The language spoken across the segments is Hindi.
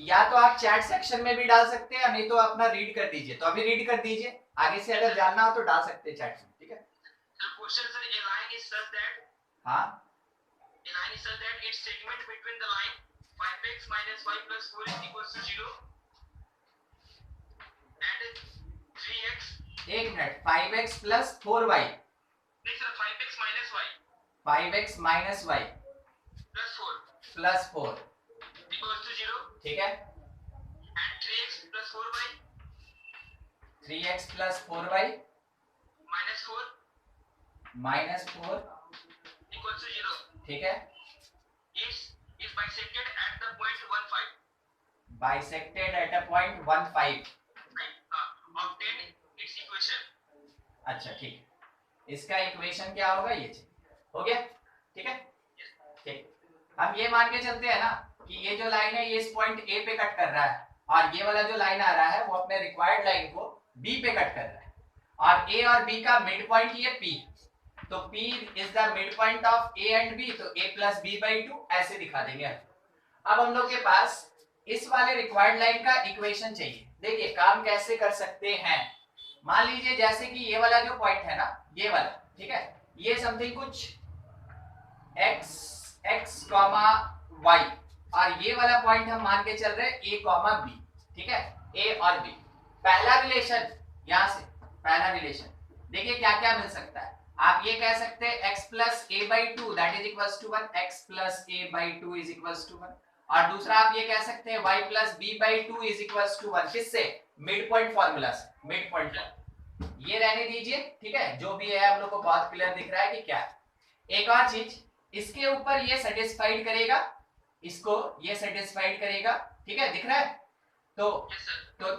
या तो आप चैट सेक्शन में भी डाल सकते हैं, नहीं तो अपना रीड कर दीजिए। तो अभी रीड कर दीजिए, आगे से अगर जानना हो तो डाल सकते हैं चैट में, ठीक है। Question sir, a line is such that हाँ, a line is such that its segment between the line 5x minus y plus 4 is equals to 0 and 3x, एक मिनट, 5x प्लस 4y, नहीं sir 5x minus y 5x minus y plus 4 equals to 0 ठीक है, and 3x plus 4y 3x plus 4y minus 4 equals to 0 ठीक है, is bisected at the point 15. bisected at a point 15. Obtain its equation. अच्छा ठीक, इसका इक्वेशन क्या होगा, ये हो गया, ठीक है। ठीक, हम ये मान के चलते हैं ना कि ये जो लाइन है ये इस पॉइंट ए पे कट कर रहा है, और ये वाला जो लाइन आ रहा है वो अपने रिक्वायर्ड लाइन को बी पे कट कर रहा है, और ए और बी का मिड पॉइंट ये पी, तो P is the mid point of A and B, तो A plus B by two ऐसे दिखा देंगे। अब हम लोग के पास इस वाले रिक्वायर्ड लाइन का इक्वेशन चाहिए। देखिए काम कैसे कर सकते हैं, मान लीजिए जैसे कि ये वाला जो पॉइंट है ना, ये वाला, ठीक है, ये समथिंग कुछ x x कॉमा y, और ये वाला पॉइंट हम मान के चल रहे हैं a कॉमा b, ठीक है, a और b। पहला रिलेशन यहां से, पहला रिलेशन देखिए क्या क्या मिल सकता है। आप ये कह सकते हैं x plus A by two that is equals to 1, x plus A by two is equals to 1, और दूसरा आप ये कह सकते हैं y plus B by two is equals to 1, किससे, मिड पॉइंट फॉर्मूला से, मिड पॉइंट। ये रहने दीजिए, ठीक है, जो भी है हम लोग को बहुत क्लियर दिख रहा है कि क्या है। एक और चीज, इसके ऊपर ये सेटिस्फाइड करेगा, इसको ये सेटिस्फाइड करेगा, ठीक है, दिख रहा है। तो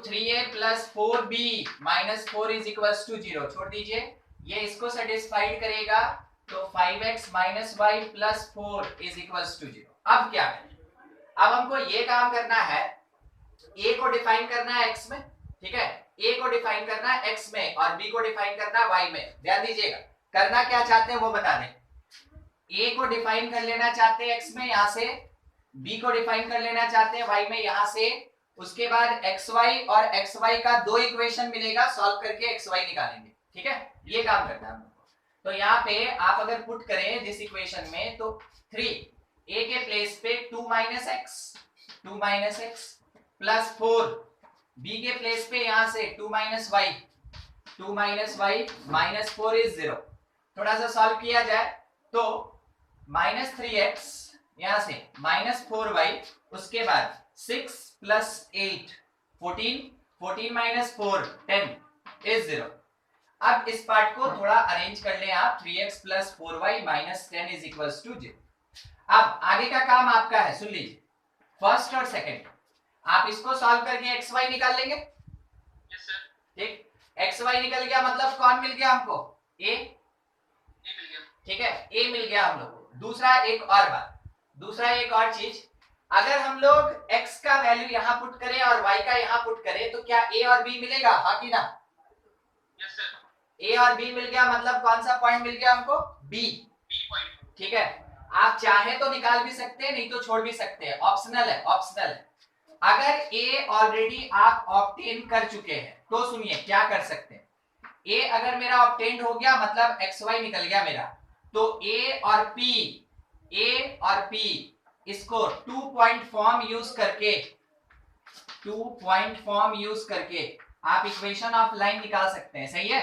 3a plus 4b minus 4 is equals to 0, छोड़ दीजिए, ये इसको सेटिस्फाइड करेगा, तो 5x minus Y plus 4 is equals to 0। अब क्या करें, अब हमको ये काम करना है, a को डिफाइन करना है x में, ठीक है, a को डिफाइन करना है x में और b को डिफाइन करना है y में। ध्यान दीजिएगा, करना क्या चाहते हैं वो बता दें। a को डिफाइन कर लेना चाहते हैं x में यहां से, b को डिफाइन कर लेना चाहते हैं y में यहां से, उसके बाद xy और xy का दो इक्वेशन मिलेगा, सॉल्व करके xy निकालेंगे, ठीक है, ये काम करना है हमको। तो यहाँ पे आप अगर पुट करें दिस इक्वेशन में, तो 3 a के प्लेस पे 2 माइनस एक्स प्लस 4 b के प्लेस पे यहां से 2 माइनस वाई माइनस 4 इज 0। थोड़ा सा सॉल्व किया जाए तो माइनस 3x यहां से माइनस 4y, उसके बाद 6 प्लस 8 14 माइनस 4 10 इज 0। अब इस पार्ट को थोड़ा अरेंज कर लें आप, 3x plus 4y minus 10 is equals to 0। अब आगे का काम आपका है, सुन लीजिए, फर्स्ट और सेकंड आप इसको सॉल्व करके xy निकाल लेंगे, ठीक, xy निकल गया मतलब कौन मिल गया हमको, a, ठीक है, a मिल गया हम लोग को। दूसरा एक और बात, दूसरा एक और चीज, अगर हम लोग x का वैल्यू यहां पुट करें और y का यहां पुट करें तो क्या a और b मिलेगा, हाँ कि ना, a और b मिल गया मतलब कौन सा पॉइंट मिल गया हमको, b, ठीक है। आप चाहे तो निकाल भी सकते हैं, नहीं तो छोड़ भी सकते हैं, ऑप्शनल है, ऑप्शनल है। अगर a ऑलरेडी आप ऑब्टेन कर चुके हैं तो सुनिए क्या कर सकते हैं, a अगर मेरा ऑब्टेन हो गया मतलब xy निकल गया मेरा, तो a और p इसको 2 पॉइंट फॉर्म यूज करके आप इक्वेशन ऑफ लाइन निकाल सकते हैं, सही है,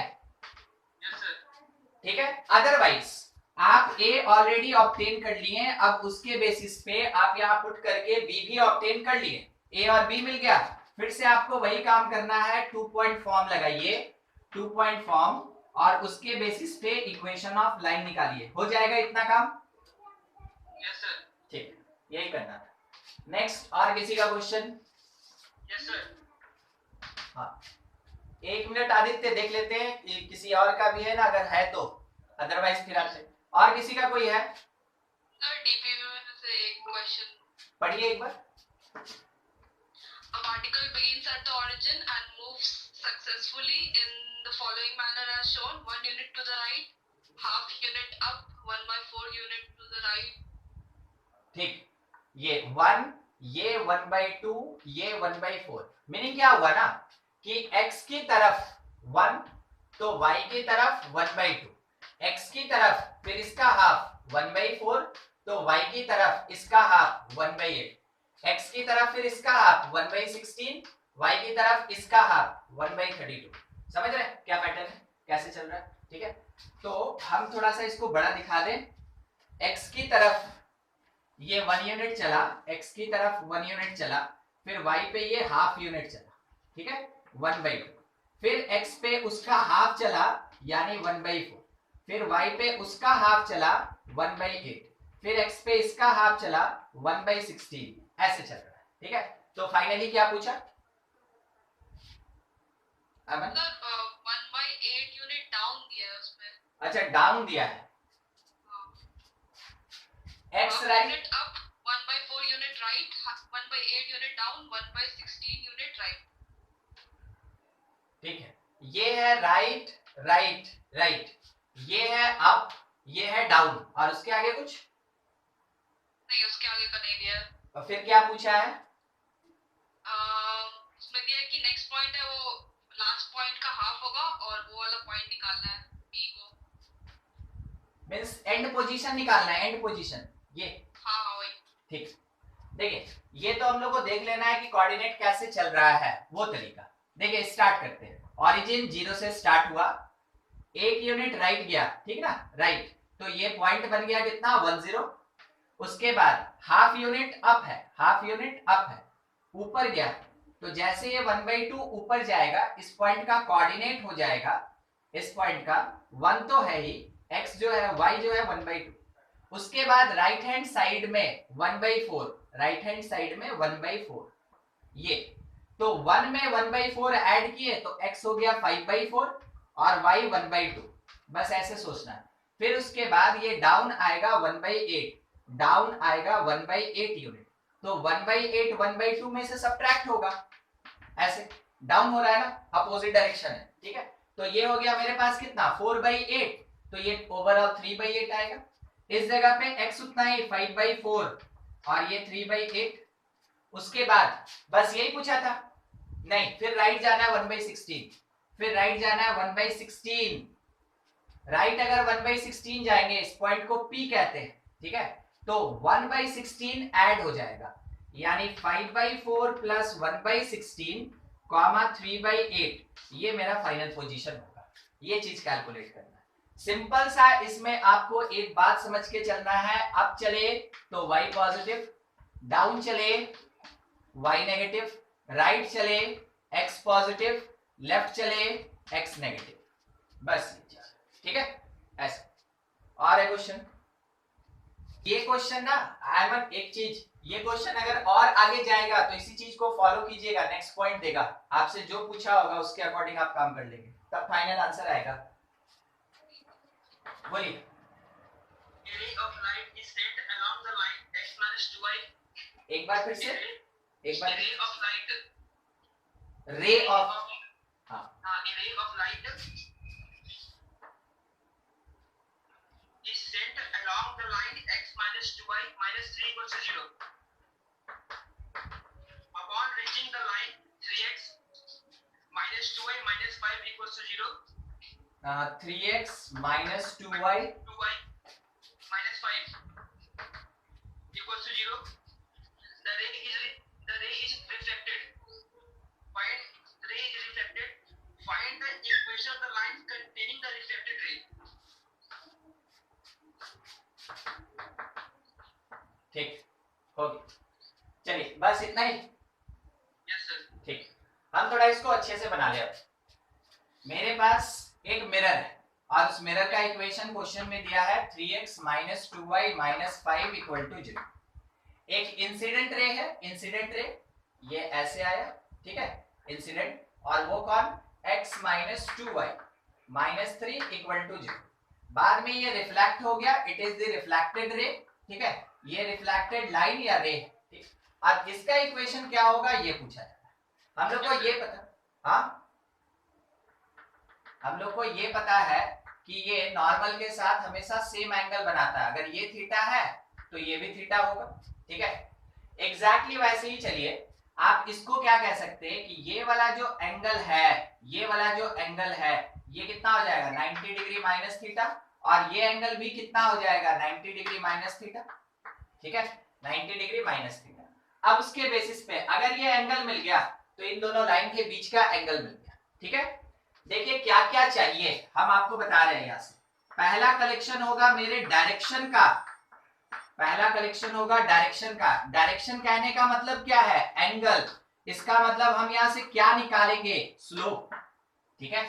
ठीक है। अदरवाइज आप a ऑलरेडी ऑब्टेन कर लिए, अब उसके बेसिस पे आप यहाँ पुट करके b भी ऑब्टेन कर लिए, a और b मिल गया, फिर से आपको वही काम करना है, 2 पॉइंट फॉर्म लगाइए, 2 पॉइंट फॉर्म, और उसके बेसिस पे इक्वेशन ऑफ लाइन निकालिए, हो जाएगा इतना काम, यस सर, ठीक, यही करना था। नेक्स्ट, और किसी का क्वेश्चन, यस सर, हाँ, 1 मिनट आदित्य देख लेते हैं कि किसी और का भी है ना, अगर है तो, अदरवाइज फिर आपसे, और किसी का कोई है सर, डीपीवी में से एक क्वेश्चन पढ़िए एक बार। A particle begins at the origin and moves successfully in the following manner as shown: 1 unit to the right, half unit up, 1/4 unit to the right. ठीक, ये 1 ये 1/2, ये 1/4। मीनिंग क्या हुआ ना कि x की तरफ 1 तो y की तरफ 1/2, x की तरफ फिर इसका हाफ 1/4 तो y की तरफ इसका हाफ 1/8, x की तरफ फिर इसका हाफ 1/16, y की तरफ इसका हाफ 1/32। समझ रहे हैं क्या पैटर्न है, कैसे चल रहा है? ठीक है, तो हम थोड़ा सा इसको बड़ा दिखा दें। x की तरफ ये 1 यूनिट चला, x की तरफ 1 यूनिट चला, फिर y पे ये हाफ यूनिट चला, ठीक है 1/2, फिर x पे उसका हाफ चला यानी 1/4, फिर y पे उसका हाफ चला 1/8, फिर x पे इसका हाफ चला 1/16, ऐसे चल रहा है। ठीक है, तो फाइनली क्या पूछा अमन? सर 1/8 यूनिट डाउन दिया है उसमें। अच्छा डाउन दिया है, x right unit up 1/4 unit right, 1/8 unit down, 1/16 unit right. ठीक है, ये है राइट राइट राइट, ये है अप, ये है डाउन, और उसके आगे कुछ नहीं, उसके आगे का नहीं दिया है। और फिर क्या पूछा है? उसमें दिया है कि नेक्स्ट पॉइंट है वो लास्ट पॉइंट का हाफ होगा और वो वाला पॉइंट निकालना है बी को। मींस एंड पोजीशन निकालना है, एंड पोजीशन ये। हाँ वही। ठीक, देखिए ये तो हम लोग को देख लेना है कि कोऑर्डिनेट कैसे चल रहा है वो तरीका। देखिए स्टार्ट करते हैं, ओरिजिन 0 से स्टार्ट हुआ, एक यूनिट राइट गया, ठीक ना, राइट, तो ये पॉइंट बन गया कितना 10। उसके बाद हाफ यूनिट अप है, हाफ यूनिट अप है, ऊपर गया, तो जैसे ये 1/2 ऊपर जाएगा इस पॉइंट का कोऑर्डिनेट हो जाएगा, इस पॉइंट का 1 तो है ही, x जो है y जो है 1/2, उसके बाद राइट हैंड साइड में 1/4, राइट हैंड साइड में 1/4, ये तो 1 में 1/4 ऐड किए तो x हो गया 5/4 और y 1/2, बस ऐसे सोचना है। फिर उसके बाद ये डाउन आएगा 1/8, डाउन आएगा 1/8 यूनिट, तो 1/8 1/2 में से सब्ट्रैक्ट होगा, ऐसे डाउन हो रहा है ना, अपोजिट डायरेक्शन है। ठीक है, तो ये हो गया मेरे पास कितना 4/8, तो ये ओवरऑल 3/8 आएगा। इस जगह पे x उतना ही 5/4 और ये 3/8। उसके बाद बस यही पूछा था, नहीं फिर राइट जाना है 1/16, फिर राइट जाना है 1/16, राइट अगर 1/16 जाएंगे इस पॉइंट को P कहते हैं, ठीक है, तो 1/16 ऐड हो जाएगा, यानी 5/4 प्लस 1/16 कॉमा 3/8, ये मेरा फाइनल पोजीशन होगा। ये चीज कैलकुलेट करना है, सिंपल सा। इसमें आपको एक बात समझ के चलना है, अप चले तो y पॉजिटिव, डाउन चले y नेगेटिव, राइट चले x पॉजिटिव, लेफ्ट चले x नेगेटिव, बस ये चीज, ठीक है ऐसे। और एक क्वेश्चन, ये क्वेश्चन ना अहमद एक चीज, ये क्वेश्चन अगर और आगे जाएगा तो इसी चीज को फॉलो कीजिएगा, नेक्स्ट पॉइंट देगा आपसे, जो पूछा होगा उसके अकॉर्डिंग आप काम कर लेंगे, तब फाइनल आंसर आएगा। बोलिए। ray of light is sent along the line x minus 2y. एक बार फिर से, एक बार ray of light. Ray of, हाँ A ray of light is sent along the line x minus 2y minus 3 equals to 0. Upon reaching the line 3x minus 2y minus 5 equals to 0. 3x minus 2y 2y minus 5 equals to 0. The ray is reflected. Find ray is reflected. Find the equation of the line containing the reflected ray. ठीक हो गया, चलिए बस इतना ही। Yes sir. ठीक, हम थोड़ा इसको अच्छे से बना ले। अब मेरे पास एक मिरर है और उस मिरर का इक्वेशन क्वेश्चन में दिया है 3x minus 2y minus 5 equal to 0। एक इंसिडेंट रे है, इंसिडेंट रे ये ऐसे आया, ठीक है इंसिडेंट, और वो कौन x minus 2y minus 3 equal to 0। बाद में ये रिफ्लेक्ट हो गया, it is the reflected ray, ठीक है, ये रिफ्लेक्टेड लाइन या रे, ठीक। अब इसका इक्वेशन क्या होगा ये पूछा जाता है, हम लोग को ये पता, हाँ हम लोग को ये पता है कि ये नॉर्मल के साथ हमेशा सेम एंगल बनाता है, अगर ये थीटा है तो ये भी थीटा होगा, ठीक है। एग्जैक्टली वैसे ही चलिए आप इसको क्या कह सकते हैं कि ये वाला जो एंगल है, ये वाला जो एंगल है ये कितना हो जाएगा 90 डिग्री माइनस थीटा, और ये एंगल भी कितना हो जाएगा 90 डिग्री माइनस थीटा, ठीक है 90 डिग्री माइनस थीटा। अब उसके बेसिस पे अगर ये एंगल मिल गया तो इन दोनों लाइन के बीच का एंगल मिल गया, ठीक है। देखिए क्या क्या चाहिए हम आपको बता रहे हैं यहाँ से। पहला कलेक्शन होगा मेरे डायरेक्शन का, पहला कलेक्शन होगा डायरेक्शन का। डायरेक्शन कहने का मतलब क्या है, एंगल। इसका मतलब हम यहां से क्या निकालेंगे, स्लोप, ठीक है।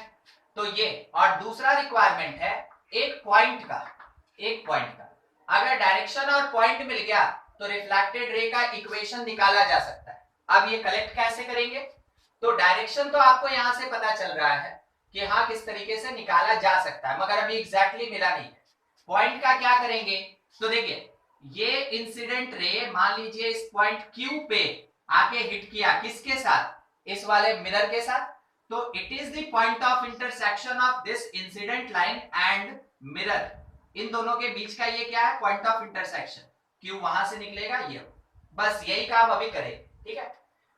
तो ये, और दूसरा रिक्वायरमेंट है एक पॉइंट का, एक पॉइंट का। अगर डायरेक्शन और पॉइंट मिल गया तो रिफ्लेक्टेड रे का इक्वेशन निकाला जा सकता है। अब ये कलेक्ट कैसे करेंगे, तो डायरेक्शन तो आपको यहां से पता चल रहा है कि हाँ किस तरीके से निकाला जा सकता है, मगर अभी एग्जैक्टली मिला नहीं है। पॉइंट का क्या करेंगे, तो देखिए ये इंसिडेंट रे मान लीजिए इस पॉइंट Q पे आके हिट किया, किसके साथ, इस वाले मिरर के साथ। तो it is the point of intersection of this incident line and mirror. इन दोनों के बीच का ये क्या है, पॉइंट ऑफ इंटरसेक्शन। Q वहां से निकलेगा ये, बस यही काम अभी करें, ठीक है।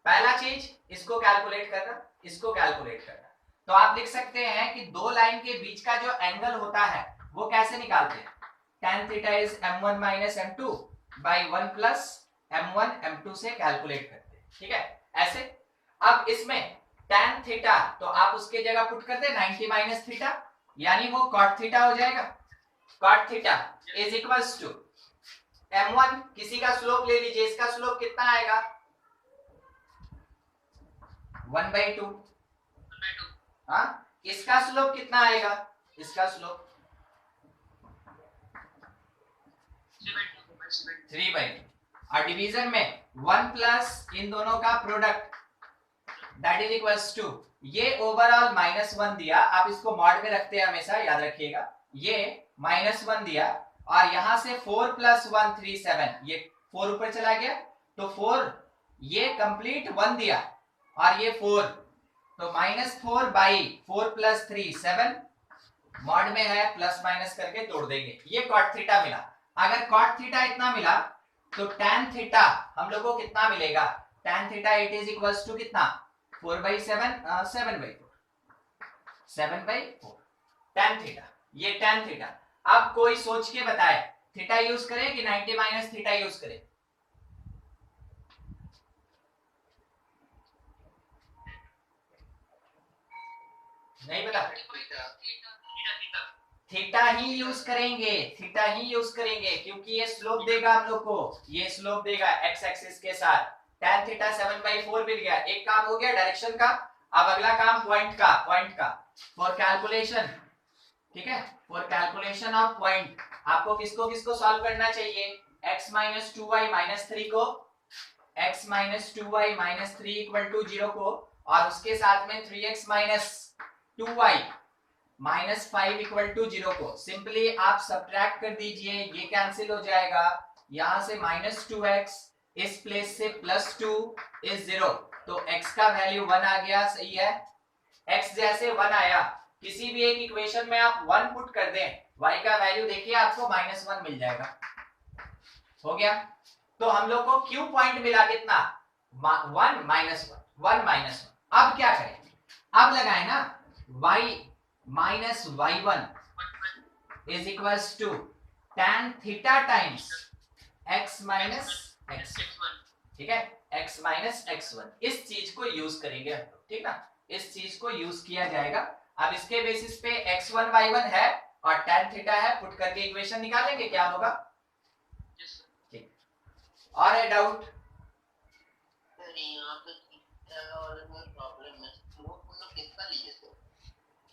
पहला चीज इसको कैलकुलेट करना, इसको कैलकुलेट करना। तो आप लिख सकते हैं कि दो लाइन के बीच का जो एंगल होता है वो कैसे निकालते हैं, tan theta is m1 minus m2 by 1 plus m1 m2 से कैलकुलेट करते हैं, ठीक है ऐसे। अब इसमें tan थीटा तो आप उसके जगह पुट करते हैं 90 माइनस थीटा, यानी वो cot थीटा हो जाएगा। cot theta is equals to m1, किसी का स्लोप ले लीजिए, इसका स्लोप कितना आएगा 1/2, हाँ इसका स्लोप कितना आएगा, इसका स्लोप 3/2, और डिवीजन में 1 प्लस इन दोनों का product that is equals to, ये ओवरऑल -1 दिया, आप इसको मॉड में रखते हैं हमेशा, याद रखिएगा। ये -1 दिया और यहां से 4 + 1 3 7, ये 4 ऊपर चला गया तो 4, ये कंप्लीट 1 दिया और ये 4, तो -4/4 + 3 7, मॉड में है प्लस माइनस करके तोड़ देंगे, ये cot थीटा मिला। अगर cot थीटा इतना मिला तो tan थीटा हम लोग को कितना मिलेगा, tan theta it is equals to कितना 4/7 7/4 tan थीटा, ये tan थीटा। अब कोई सोच के बताए थीटा यूज करें कि 90 माइनस थीटा यूज करें, नहीं पता, थीटा ही यूज करेंगे, थीटा ही यूज करेंगे, क्योंकि ये स्लोप देगा हम लोग को, ये स्लोप देगा एक्स एक्सिस के साथ। tan थीटा 7/4 मिल गया, एक काम हो गया डायरेक्शन का। अब अगला काम पॉइंट का, पॉइंट का फॉर कैलकुलेशन, ठीक है, फॉर कैलकुलेशन ऑफ पॉइंट आपको किसको किसको सॉल्व करना चाहिए, x - 2y - 3 को, x - 2y - 3 = 0 को, और उसके साथ में 3x - 2y -5 = 0 को सिंपली आप सब्ट्रैक्ट कर दीजिए, ये कैंसिल हो जाएगा, यहां से -2x, इस प्लेस से +2 इज 0, तो x का वैल्यू 1 आ गया, सही है। x जैसे 1 आया, किसी भी एक इक्वेशन में आप 1 पुट कर दें, y का वैल्यू देखिए आपको -1 मिल जाएगा, हो गया। तो हम लोग को q पॉइंट मिला कितना 1 - 1। अब क्या करें, अब लगाए ना y - y1 is equals to tan theta times x - x1, ठीक है, x - x1, इस चीज को यूज करेंगे हम लोग, ठीक ना, इस चीज को यूज किया जाएगा। अब इसके बेसिस पे x1 y1 है और tan थीटा है, पुट करके इक्वेशन निकालेंगे, क्या होगा, ठीक। और है डाउट,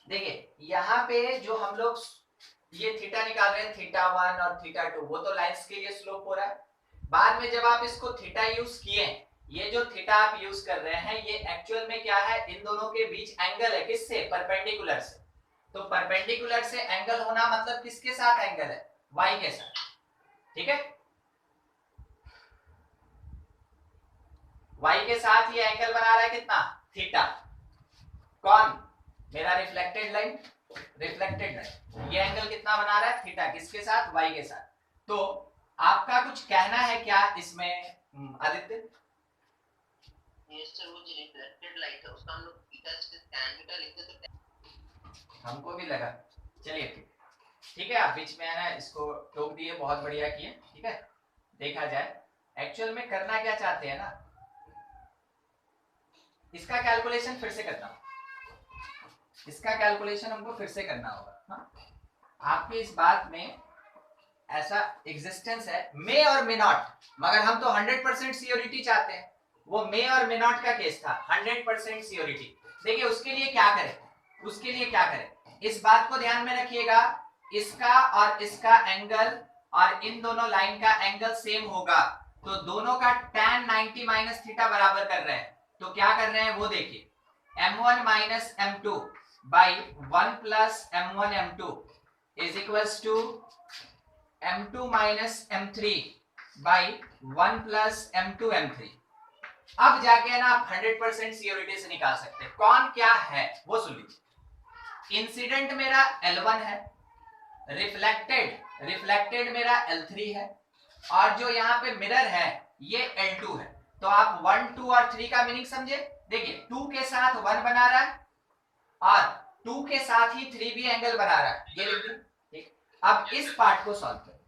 देखिए यहाँ पे जो हम लोग ये थीटा निकाल रहे हैं, θ1 और θ2, वो तो लाइंस के लिए स्लोप हो रहा है। बाद में जब आप इसको थीटा यूज किए, ये जो थीटा आप यूज कर रहे हैं ये एक्चुअल में क्या है, इन दोनों के बीच एंगल है, किससे, परपेंडिकुलर से। तो परपेंडिकुलर से एंगल होना मतलब किसके साथ एंगल है, y के साथ, ठीक है, y के साथ ये एंगल बना रहा है कितना, थीटा। कौन, मेरा रिफ्लेक्टेड लाइन, रिफ्लेक्टेड लाइन ये एंगल कितना बना रहा है, थीटा, किसके साथ, y के साथ। तो आपका कुछ कहना है क्या इसमें, आदित्य ये सर वो जो रिफ्लेक्टेड लाइट है उसका हम लोग थीटा tan थीटा लिखते तो हमको भी लगा। चलिए ठीक है, आप बीच में है ना इसको टोक दिए, बहुत बढ़िया किए। ठीक है, देखा जाए एक्चुअल में करना क्या चाहते हैं ना, इसका कैलकुलेशन फिर से करना होगा, इसका कैलकुलेशन हमको फिर से करना होगा। हाँ? आपकी इस बात में ऐसा एग्जिस्टेंस है मे और मे नॉट, मगर हम तो 100% सियोरिटी चाहते हैं। वो मे और मे नॉट का केस था 100% सियोरिटी। देखिए उसके लिए क्या करें, उसके लिए क्या करें, इस बात को ध्यान में रखिएगा, इसका और इसका एंगल और इन दोनों लाइन का एंगल सेम होगा, तो दोनों का tan 90 माइनस थीटा बराबर कर रहे हैं। तो क्या कर रहे हैं वो देखिए, m1 minus m2 by 1 plus m1 m2 is equals to m2 minus m3 by 1 plus m2 m3। अब जाके ना आप 100% सियोरिटी से निकाल सकते हैं कौन क्या है वो सुन लीजिए। इंसिडेंट मेरा L1 है, रिफ्लेक्टेड मेरा L3 है, और जो यहाँ पे मिरर है ये L2 है। तो आप 1, 2 और 3 का मीनिंग समझे। देखिए 2 के साथ 1 बना रहा है और 2 के साथ ही 3 भी एंगल बना रहा है, ये लिख दो। ठीक, अब इस पार्ट को सॉल्व करो।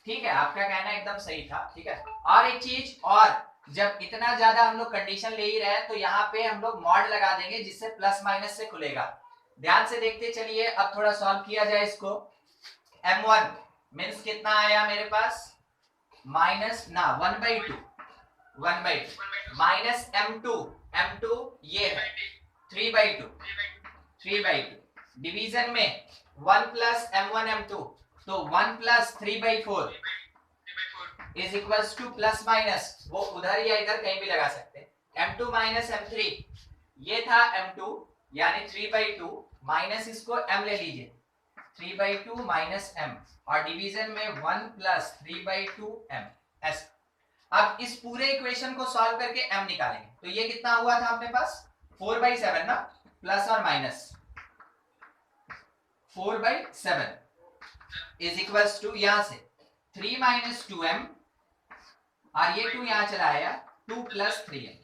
ठीक है, आपका कहना एकदम सही था। ठीक है, और एक चीज, और जब इतना ज्यादा हम लोग कंडीशन ले ही रहे हैं तो यहाँ पे हम लोग मॉड लगा देंगे जिससे प्लस माइनस से खुलेगा। ध्यान से देखते चलिए, अब थोड़ा सॉल्व किया जाए इसको। m1 मीन्स कितना आया मेरे पास, माइनस ना 1/2 माइनस m2 ये है 3/2 डिवीजन में 1 प्लस m1 m2, तो 1 plus 3/4 is equals two plus minus, वो उधर या इधर कहीं भी लगा सकते हैं, m2 माइनस m3, ये था m2 यानी 3/2 माइनस इसको m ले लीजिए 3/2 माइनस m, और डिवीजन में 1 प्लस 3/2 m ऐसा। अब इस पूरे इक्वेशन को सॉल्व करके m निकालेंगे, तो ये कितना हुआ था अपने पास 4/7 ना, प्लस और माइनस 4/7 इज इक्वल्स टू यहां से 3 माइनस 2m, और ये 2 यहां चला आया 2 प्लस 3m।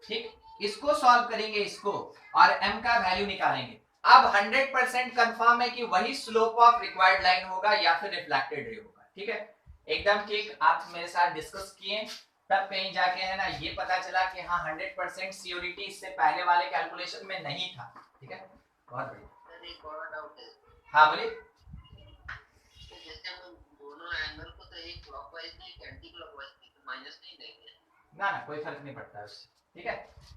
ठीक, इसको सॉल्व करेंगे इसको, और m का वैल्यू निकालेंगे। अब 100% कंफर्म है कि वही स्लोप ऑफ रिक्वायर्ड लाइन होगा या फिर रिफ्लेक्टेड रे होगा। ठीक है, एकदम ठीक, आप मेरे साथ डिस्कस किए, तब कहीं जाके है ना ये पता चला कि हाँ 100% सियोरिटी इससे पहले वाले कैलकुलेशन में नहीं था। ठीक है, बहुत बढ़िया। सर एक और डाउट है। हाँ बोलिए। तो जैसे हम दोनों एंगल को तो एक क्लॉकवाइज नहीं एक एंटी क्लॉकवाइज तो माइनस नहीं देंगे ना ना, कोई फर्क नहीं पड़ता उससे। ठीक है,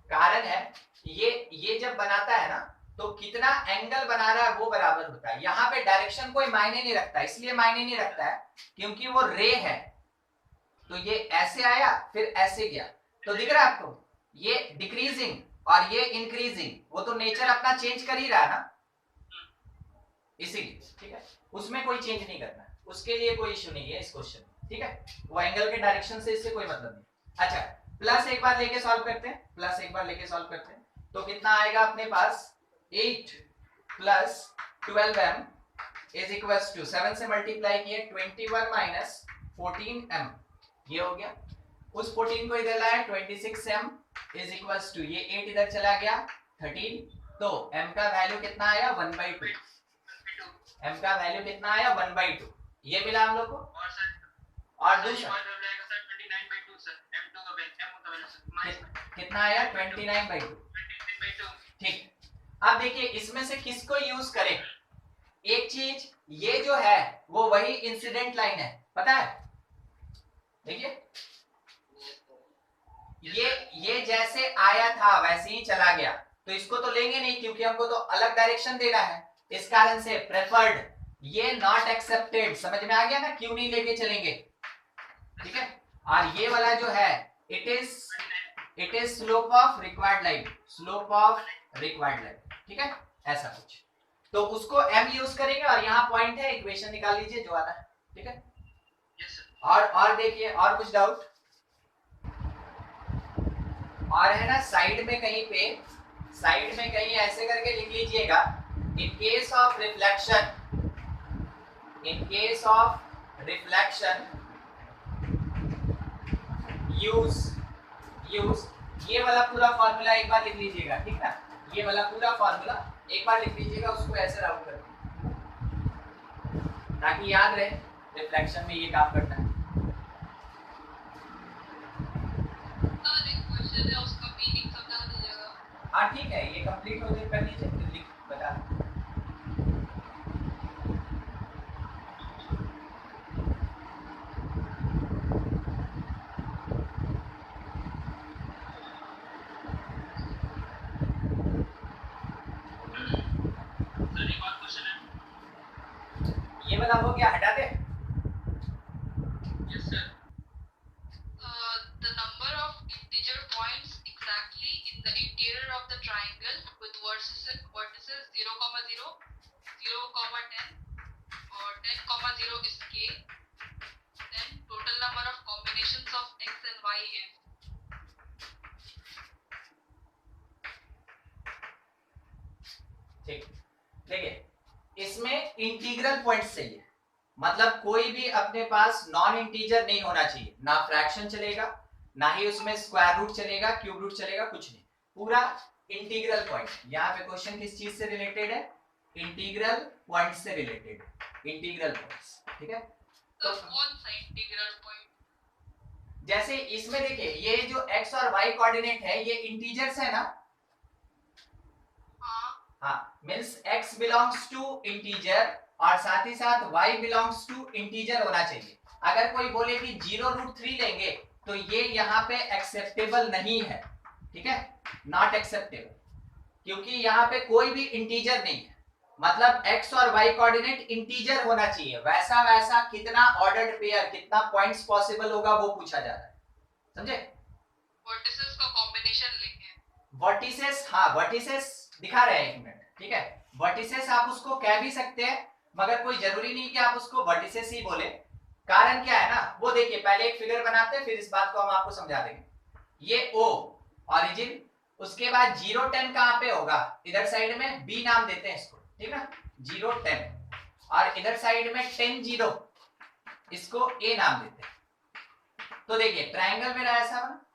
कारण है ये जब बनाता है ना तो कितना एंगल बना रहा है वो बराबर होता है। यहाँ पे डायरेक्शन कोई मायने नहीं रखता, इसलिए मायने नहीं रखता है क्योंकि वो रे है, तो ये ऐसे आया फिर ऐसे गया, तो दिख रहा है आपको ये डिक्रीजिंग और ये इंक्रीजिंग, वो तो नेचर अपना चेंज कर ही रहा है ना, इसीलिए। ठीक है, उसमें कोई चेंज नहीं करना है, उसके लिए कोई इश्यू नहीं है इस क्वेश्चन में। ठीक है, वो एंगल के डायरेक्शन से इससे कोई मतलब नहीं। अच्छा, प्लस एक बार लेके सॉल्व करते हैं, प्लस एक बार लेके सॉल्व करते हैं, तो कितना आएगा अपने पास 8 plus 12m is equals to 7 से मल्टीप्लाई किए 21 माइनस 14m, ये हो गया। उस 14 को इधर लाया 26m इज इक्वल्स टू ये 8 इधर चला गया 13, तो m का वैल्यू कितना आया 1/2, m का वैल्यू कितना आया 1/2, ये मिला हम लोग को। और सर और दूसरा सर 29/2 सर m2 का वैल्यू कितना आया 29/2। ठीक, अब देखिए इसमें से किसको यूज करें। एक चीज ये जो है वो वही इंसिडेंट लाइन है, पता है, देखिए ये जैसे आया था वैसे ही चला गया, तो इसको तो लेंगे नहीं क्योंकि हमको तो अलग डायरेक्शन देना है, इस कारण से प्रेफर्ड, ये नॉट एक्सेप्टेड। समझ में आ गया ना क्यों नहीं लेके चलेंगे। ठीक है, और ये वाला जो है it is slope of required line, slope of required line. ठीक है, ऐसा कुछ, तो उसको m यूज करेंगे, और यहाँ पॉइंट है, इक्वेशन निकाल लीजिए जो आना है। ठीक है, और देखिए और कुछ डाउट और है ना, साइड में कहीं ऐसे करके लिख लीजिएगा, in case of reflection use ये वाला पूरा फॉर्मूला एक बार लिख लीजिएगा, ठीक ना, ये वाला पूरा फॉर्मूला एक बार लिख लीजिएगा, उसको ऐसे राउंड कर ताकि याद रहे रिफ्लेक्शन में ये काम करना है। क्वेश्चन है उसका मीनिंग समझा दीजिएगा। हाँ ठीक है, ये कंप्लीट हो जाए कर लीजिए फिर लिख बता। सर एक और क्वेश्चन है। ये वाला हो गया, हटा दे। Yes sir. The number of integer points exactly in the interior of the triangle with vertices 0, 0, 0, 10 or 10, 0 is k. Then total number of combinations of x and y is. ठीक, देखिए इसमें इंटीग्रल पॉइंट्स चाहिए, मतलब कोई भी अपने पास नॉन इंटीजर नहीं होना चाहिए, ना फ्रैक्शन चलेगा, ना ही उसमें स्क्वायर रूट चलेगा, क्यूब रूट चलेगा, कुछ नहीं, पूरा इंटीग्रल पॉइंट। यहाँ पे क्वेश्चन किस चीज से रिलेटेड है? इंटीग्रल पॉइंट से रिलेटेड, इंटीग्रल पॉइंट्स, ठीक है। तो कौन सा इंटीग्रल पॉइंट? जैसे इसमें देखिए ये जो x और y कोऑर्डिनेट है ये इंटीजर्स है ना, हाँ, means x belongs to integer और साथ ही साथ y बिलोंग्स टू इंटीजर होना चाहिए। अगर कोई बोले कि 0√3 लेंगे तो ये यहाँ पे एक्सेप्टेबल नहीं है, ठीक है, नॉट एक्सेप्टेबल, क्योंकि यहाँ पे कोई भी इंटीजर नहीं है, मतलब x और y कोऑर्डिनेट इंटीजर होना चाहिए। वैसा वैसा कितना ऑर्डर्ड पेयर, कितना पॉइंट्स पॉसिबल होगा वो पूछा जा रहा है, समझे? वर्टिसेस का कॉम्बिनेशन लेंगे। वर्टिसेस, हाँ वर्टिसेस दिखा रहे हैं, एक मिनट, ठीक है। वर्टिसेस आप उसको कह भी सकते हैं, मगर कोई जरूरी नहीं कि आप उसको वर्टिसेस ही बोले। कारण क्या है ना, वो देखिए पहले एक फिगर बनाते हैं, फिर इस बात को हम आपको समझा देंगे। ये O ओरिजिन, उसके बाद 0, 10 कहां पे होगा? इधर साइड में B नाम देते हैं इसको, ठीक ना, 0, 10, और इधर साइड में 10, 0, इसको A नाम देते हैं। तो देखिए ट्रायंगल मेरा ऐसा बना।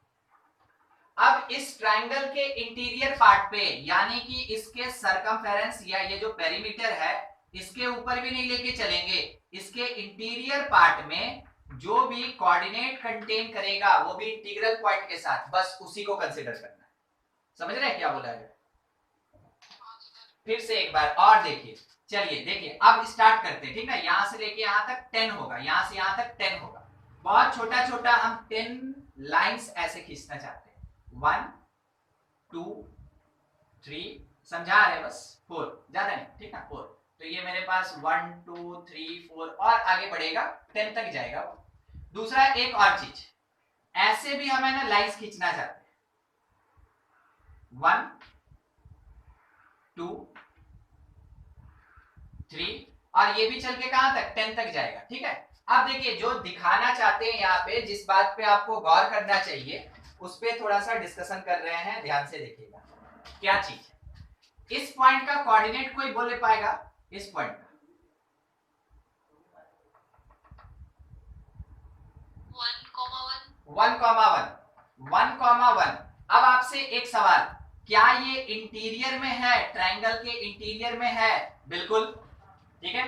अब इस ट्रायंगल के इंटीरियर पार्ट पे, यानी कि इसके सरकमफेरेंस या ये जो पेरीमीटर है इसके ऊपर भी नहीं लेके चलेंगे, इसके इंटीरियर पार्ट में जो भी कोऑर्डिनेट कंटेन करेगा वो भी इंटीग्रल पॉइंट के साथ, बस उसी को कंसीडर करना है। समझ रहे हैं क्या बोला है? फिर से एक बार और देखिए, चलिए देखिए अब स्टार्ट करते हैं, ठीक है। यहां से लेके यहां तक 10 होगा, यहां से यहां तक 10 होगा, बहुत छोटा छोटा हम 10 लाइंस ऐसे खींचना चाहते हैं। 1, 2, 3, समझा रहे बस, 4, ज्यादा नहीं, ठीक ना, 4। तो ये मेरे पास 1, 2, 3, 4 और आगे बढ़ेगा 10 तक जाएगा। दूसरा एक और चीज, ऐसे भी हमें ना लाइंस खींचना चाहते हैं, 1, 2, 3 और ये भी चल के कहां तक? 10 तक जाएगा, ठीक है। अब देखिए जो दिखाना चाहते हैं यहाँ पे, जिस बात पे आपको गौर करना चाहिए उस पे थोड़ा सा डिस्कशन कर रहे हैं, ध्यान से देखिएगा क्या चीज है। इस पॉइंट का कोऑर्डिनेट कोई बोले पाएगा? इस पॉइंट का 1,1 अब आपसे एक सवाल, क्या ये इंटीरियर में है? ट्रायंगल के इंटीरियर में है, बिल्कुल, ठीक है।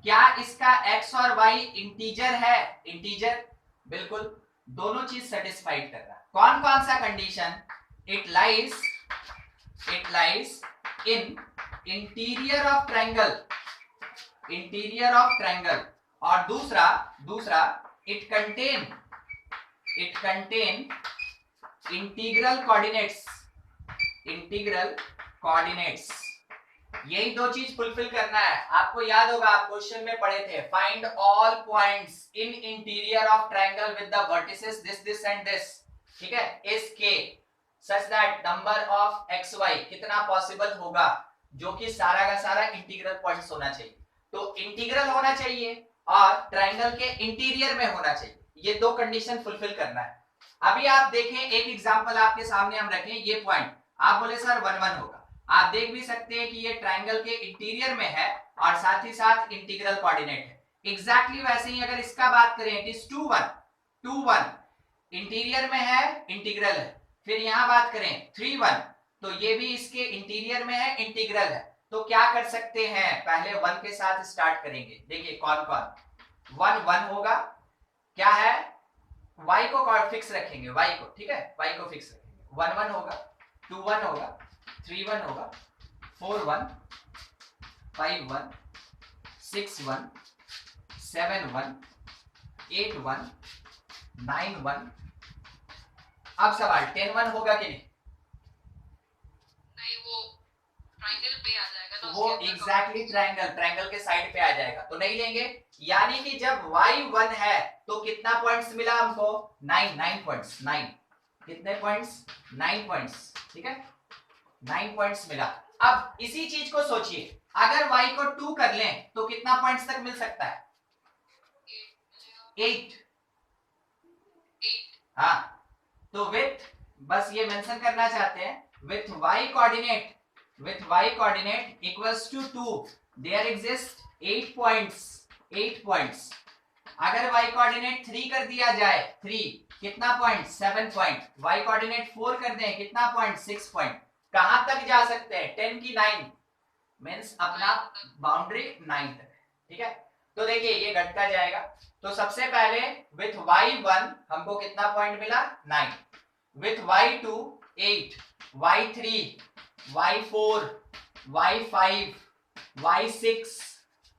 क्या इसका x और y इंटीजर है? इंटीजर, बिल्कुल, दोनों चीज सेटिस्फाइड कर रहा है। कौन कौन सा condition? It lies in interior of triangle, interior of triangle, और दूसरा इट कंटेन इंटीग्रल कोऑर्डिनेट्स, यही दो चीज फुलफिल करना है। आपको याद होगा, आप क्वेश्चन में पढ़े थे, find all points in interior of triangle with the vertices this and this, ठीक है, इस के such that number of xy कितना पॉसिबल होगा, जो कि सारा का सारा इंटीग्रल पॉइंट्स होना चाहिए। तो इंटीग्रल होना चाहिए और ट्रायंगल के इंटीरियर में होना चाहिए, ये दो कंडीशन फुलफिल करना है। अभी आप देखें, एक एग्जांपल आपके सामने हम रखें, ये पॉइंट आप बोले सर 1, 1 होगा, आप देख भी सकते हैं कि ये ट्रायंगल के इंटीरियर में है और साथ ही साथ इंटीग्रल कोऑर्डिनेट है। एग्जैक्टली वैसे ही अगर इसका बात करें, इट इज 2, 1, 2, 1, इंटीरियर में है, इंटीग्रल है। फिर यहां बात करें 3 1, तो ये भी इसके इंटीरियर में है, इंटीग्रल है। तो क्या कर सकते हैं, पहले 1 के साथ स्टार्ट करेंगे। देखिए कौन कौन 1 1 होगा, क्या है y को फिक्स रखेंगे, y को, ठीक है, y को फिक्स रखेंगे। 1 1 होगा, 2 1 होगा, 3 1 होगा, 4 1, 5 1, 6 1, 7 1, 8 1, 9 1। अब सवाल 10 1 होगा कि नहीं? नहीं, वो ट्रायंगल पे आ जाएगा ना, वो उसके अंदर एग्जैक्टली ट्रायंगल के साइड पे आ जाएगा, तो नहीं लेंगे। यानी कि जब y 1 है तो कितना पॉइंट्स मिला हमको? 9 पॉइंट्स। 9 कितने पॉइंट्स? 9 पॉइंट्स, ठीक है, 9 पॉइंट्स मिला। अब इसी चीज को सोचिए, अगर y को 2 कर लें तो कितना पॉइंट्स तक मिल सकता है? 8। 8। हाँ, तो विथ, बस ये मेंशन करना चाहते हैं, with y coordinate equals to 2 there exist 8 points। 8 points। अगर y coordinate 3 कर दिया जाए, 3 कितना पॉइंट? 7 पॉइंट। y coordinate 4 कर दें, कितना पॉइंट? 6 पॉइंट। कहां तक जा सकते हैं? 10 की 9 मींस अपना बाउंड्री 9 तक, ठीक है। तो देखिए ये घटता जाएगा। तो सबसे पहले विथ y1 हमको कितना पॉइंट मिला? 9। With y2 8, y3, y4, y5, y6,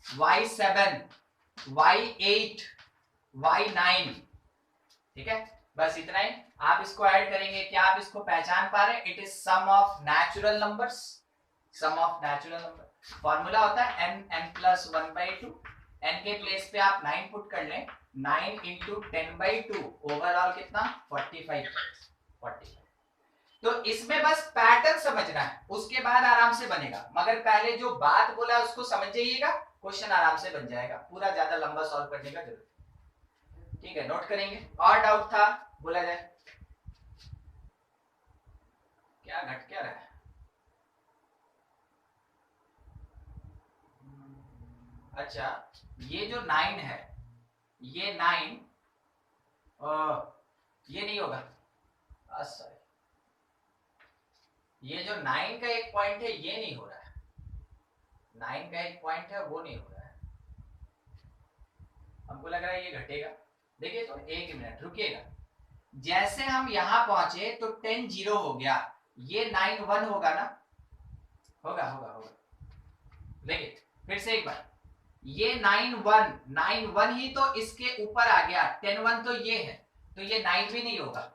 y7, y8, y9, ठीक है। बस इतना ही। आप इसको ऐड करेंगे, क्या आप इसको पहचान पा रहे हैं? It is sum of natural numbers. Sum of natural number formula होता है n plus 1/2। n के प्लेस पे आप 9 पुट कर लें, 9 into 10/2 ओवरऑल कितना? 45। 45। तो इसमें बस पैटर्न समझना है, उसके बाद आराम से बनेगा। मगर पहले जो बात बोला उसको समझ जाइएगा, क्वेश्चन आराम से बन जाएगा, पूरा ज्यादा लंबा सॉल्व करने का जरूरत नहीं। ठीक है, नोट करेंगे। और डाउट था बोला जाए। क्या घट क्या रहा है? अच्छा, ये जो 9 है, ये 9 ये नहीं होगा। सॉरी, ये जो 9 का एक पॉइंट है ये नहीं हो रहा है। 9 का एक पॉइंट है वो नहीं हो रहा है, हमको लग रहा है ये घटेगा। देखिए तो एक मिनट रुकिएगा। जैसे हम यहां पहुंचे तो 10 0 हो गया, ये 9 1 होगा ना? होगा होगा होगा। देखिए फिर से एक बार, ये 9 1 ही तो इसके ऊपर आ गया, 10 1 तो ये है, तो ये 9 भी नहीं होगा,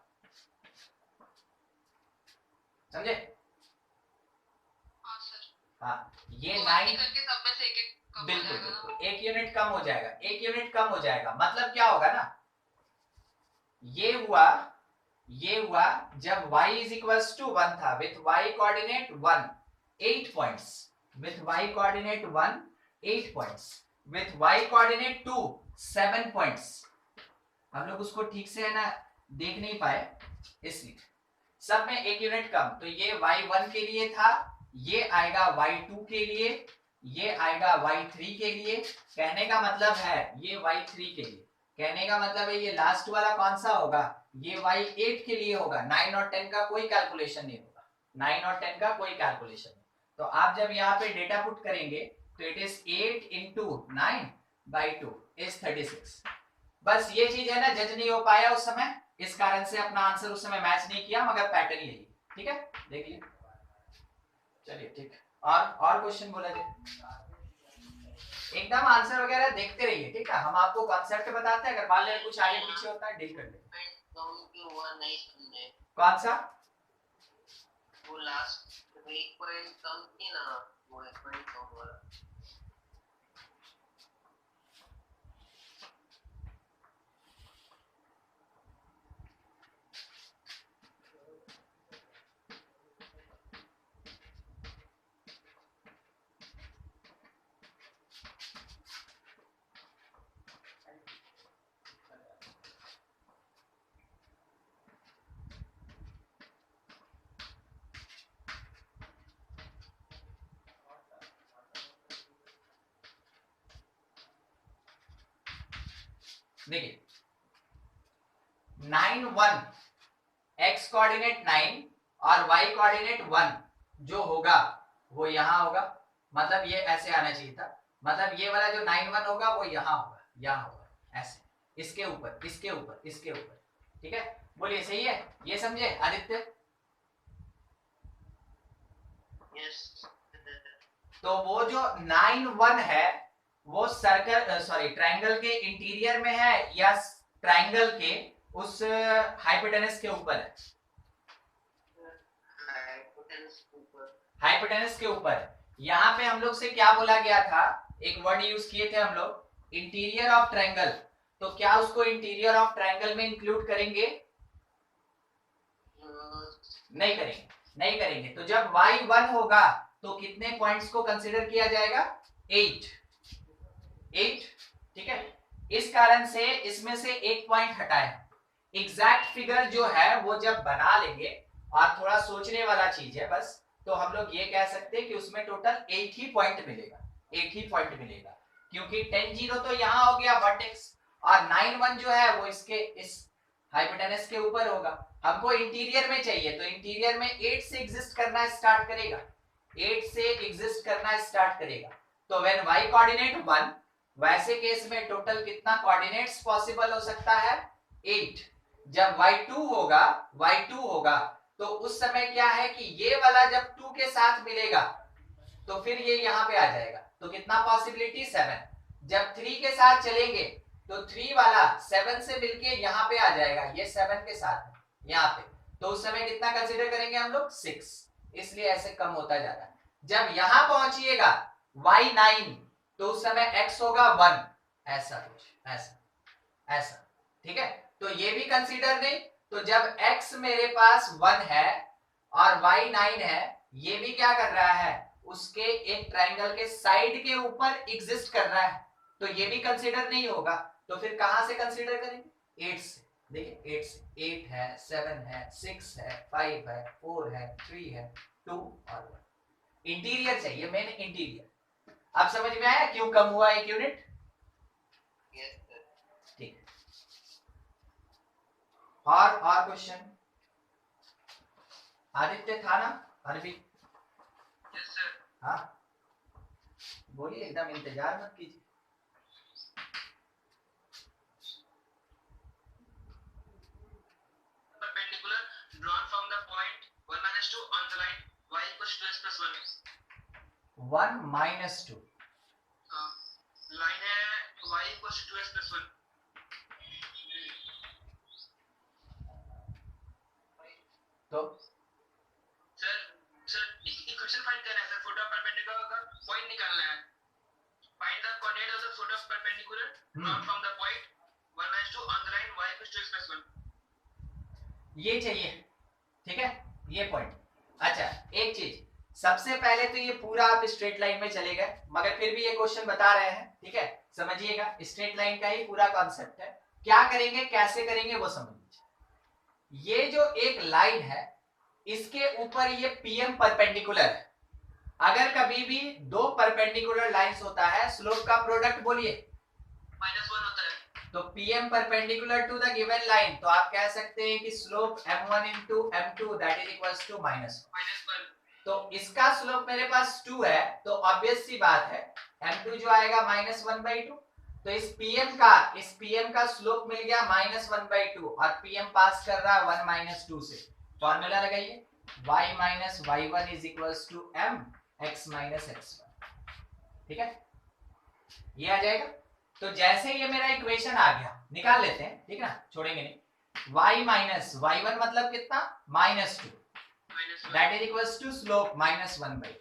समझे? हाँ सर। हाँ, ये तो 9 करके सब में से एक कम हो बिल्कुल जाएगा ना। बिल्कुल, 1 यूनिट कम हो जाएगा, 1 यूनिट कम हो जाएगा। मतलब क्या होगा ना, ये हुआ जब y is equals to 1 था, with y coordinate 1 8 points, with y coordinate 1 8 points, with y coordinate 2 7 points। हम लोग उसको ठीक से है ना देख नहीं पाए, इसलिए सब में 1 यूनिट कम। तो ये y1 के लिए था, ये आएगा y2 के लिए, ये आएगा y3 के लिए। कहने का मतलब है ये y3 के लिए, कहने का मतलब है ये लास्ट वाला कौन सा होगा? ये y8 के लिए होगा। 9 और 10 का कोई कैलकुलेशन नहीं होगा, 9 और 10 का कोई कैलकुलेशन नहीं। तो आप जब यहाँ पे डेटा पुट करेंगे तो इट इज 8 into 9/2 is 36। बस ये चीज है ना, जज नहीं हो पाया उस समय, इस कारण से अपना आंसर उस समय मैच नहीं किया, मगर पैटर्न यही, ठीक है, देखिए। चलिए ठीक, और क्वेश्चन बोला जाए। एकदम आंसर वगैरह देखते रहिए, ठीक है, हम आपको कॉन्सेप्ट बताते हैं, अगर मान लें कुछ आगे पीछे होता है डील कर लेंगे। कौन सा? वो लास्ट एक पॉइंट कम थी ना, वो एक पॉइंट कम वाला। देखिए 9 1, x कोऑर्डिनेट 9 और y कोऑर्डिनेट 1 जो होगा वो यहाँ होगा, मतलब ये ऐसे आना चाहिए था, मतलब ये वाला जो 9 1 होगा वो यहाँ होगा ऐसे, इसके ऊपर इसके ऊपर इसके ऊपर, ठीक है। बोलिए सही है, ये समझे आदित्य? यस। तो वो जो 9 1 है वो सर्कल सॉरी ट्रायंगल के इंटीरियर में है या ट्रायंगल के उस हाइपोटेनस के ऊपर है? हाइपोटेनस के ऊपर। यहाँ पे हम लोग से क्या बोला गया था, एक वर्ड यूज किए थे हम लोग, इंटीरियर ऑफ ट्रायंगल। तो क्या उसको इंटीरियर ऑफ ट्रायंगल में इंक्लूड करेंगे? नहीं करेंगे, नहीं करेंगे। तो जब y1 होगा तो कितने पॉइंट्स को कंसीडर किया जाएगा? 8, ठीक है। इस कारण से इसमें से एक पॉइंट हटाया। एग्जैक्ट फिगर जो है वो जब बना लेंगे, और थोड़ा सोचने वाला चीज है बस, तो हम लोग ये कह सकते हैं कि उसमें टोटल 8 ही पॉइंट मिलेगा, 8 ही पॉइंट मिलेगा, क्योंकि 10 0 तो यहाँ हो गया वर्टेक्स, और 9 1 जो है वो इसके इस हाइपोटेनस के ऊपर होगा। हमको इंटीरियर में चाहिए, तो इंटीरियर में 8 से एग्जिस्ट करना स्टार्ट करेगा, 8 से एग्जिस्ट करना स्टार्ट करेगा। तो व्हेन y कोऑर्डिनेट 1, वैसे केस में टोटल कितना कोऑर्डिनेट्स पॉसिबल हो सकता है? 8। जब y2 होगा तो उस समय क्या है कि ये वाला जब 2 के साथ मिलेगा तो फिर ये यहाँ पे आ जाएगा, तो कितना पॉसिबिलिटी? 7। जब 3 के साथ चलेंगे तो 3 वाला 7 से मिलके यहाँ पे आ जाएगा, ये 7 के साथ है यहाँ पे, तो उस समय कितना कंसीडर करेंगे हम लोग? 6। इसलिए ऐसे कम होता जाता है। जब यहाँ पहुंचिएगा y9 तो उस समय x होगा 1, ऐसा कुछ, ऐसा, ठीक है। तो ये भी कंसीडर नहीं। तो जब x मेरे पास 1 है और y 9 है, ये भी क्या कर रहा है? उसके एक ट्रायंगल के साइड के ऊपर एग्जिस्ट कर रहा है, तो ये भी कंसीडर नहीं होगा। तो फिर कहां से कंसीडर करेंगे? 8 से। देखिए 8 से, 8 है, 7 है, 6 है, 5 है, 4 है, 3 है, 2 और 1। इंटीरियर चाहिए, मेन इंटीरियर। अब समझ में आया क्यों कम हुआ एक यूनिट? ठीक है। और क्वेश्चन? आदित्य था ना? अरबी? Yes sir. हाँ बोलिए, एकदम इंतजार मत कीजिए। Perpendicular drawn from the point 1 minus 2 on the line y equals 2x plus 1. 1 minus 2, line है y equals 2x plus 1. तो सर इक्वेशन फाइंड करना है सर, फोटो परपेंडिकुलर का पॉइंट निकालना है. Find the coordinate of the photo perpendicular drawn from the point 1 minus 2 on the line y equals 2x plus 1. ये चाहिए, ठीक है, ये पॉइंट। अच्छा एक चीज, सबसे पहले तो ये पूरा आप स्ट्रेट लाइन में चले गए, मगर फिर भी ये क्वेश्चन बता रहे हैं, ठीक है, समझिएगा। स्ट्रेट लाइन का ही पूरा कॉन्सेप्ट है। क्या करेंगे, कैसे करेंगे वो समझ लीजिए। ये जो एक लाइन है इसके ऊपर ये पीएम परपेंडिकुलर है। अगर कभी भी दो परपेंडिकुलर लाइंस होता है, स्लोप का प्रोडक्ट बोलिए -1 होता है. तो PM perpendicular to the given line, तो आप कह सकते हैं कि slope m1 into m2 that is equals to -1। तो इसका स्लोप मेरे पास 2 है, तो ऑब्वियस सी बात है m2 जो आएगा -1/2। तो इस पीएम का स्लोप मिल गया -1/2, और पीएम पास कर रहा है 1 - 2 से। फॉर्मूला लगाइए, y - y1 is equals to m x - x1, ठीक है, ये आ जाएगा। तो जैसे ये मेरा इक्वेशन आ गया, निकाल लेते हैं, ठीक है ना, छोड़ेंगे नहीं। y - y1 मतलब कितना? -2 that is equals to slope -1/2।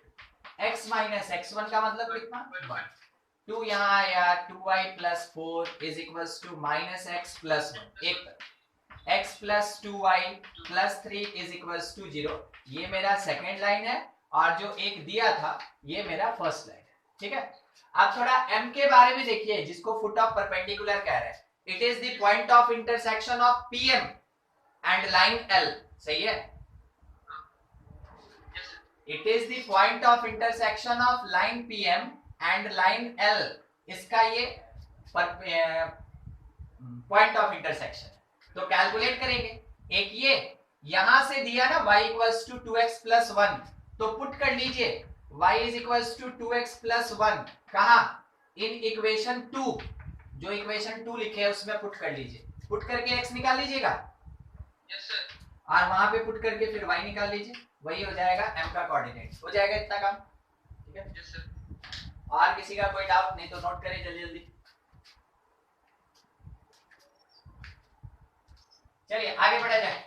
x - x1 का मतलब कितना? 1। 2 यहाँ आया, 2y + 4 is equals to -x + 1। एक तरफ x + 2y + 3 is equals to 0। ये मेरा सेकेंड लाइन है, और जो एक दिया था ये मेरा फर्स्ट लाइन है, ठीक है। अब थोड़ा m के बारे में देखिए, जिसको फुट ऑफ परपेंडिकुलर कह रहे हैं। It is the point of intersection of pm and line l, सही है। It is the point of intersection of line pm and line l, इसका ये पॉइंट ऑफ इंटरसेक्शन है। तो कैलकुलेट करेंगे। एक ये यहां से दिया ना y equals to 2x plus 1, तो पुट कर लीजिए y is equals to 2x plus 1 कहां, इन इक्वेशन 2, जो इक्वेशन 2 लिखे है उसमें पुट कर लीजिए। पुट करके x निकाल लीजिएगा, यस सर, और वहां पे पुट करके फिर y निकाल लीजिए, वही हो जाएगा m का कोऑर्डिनेट, हो जाएगा इतना काम। ठीक है, यस सर। और किसी का कोई डाउट नहीं तो नोट करें जल्दी जल्दी। चलिए आगे बढ़ा जाए।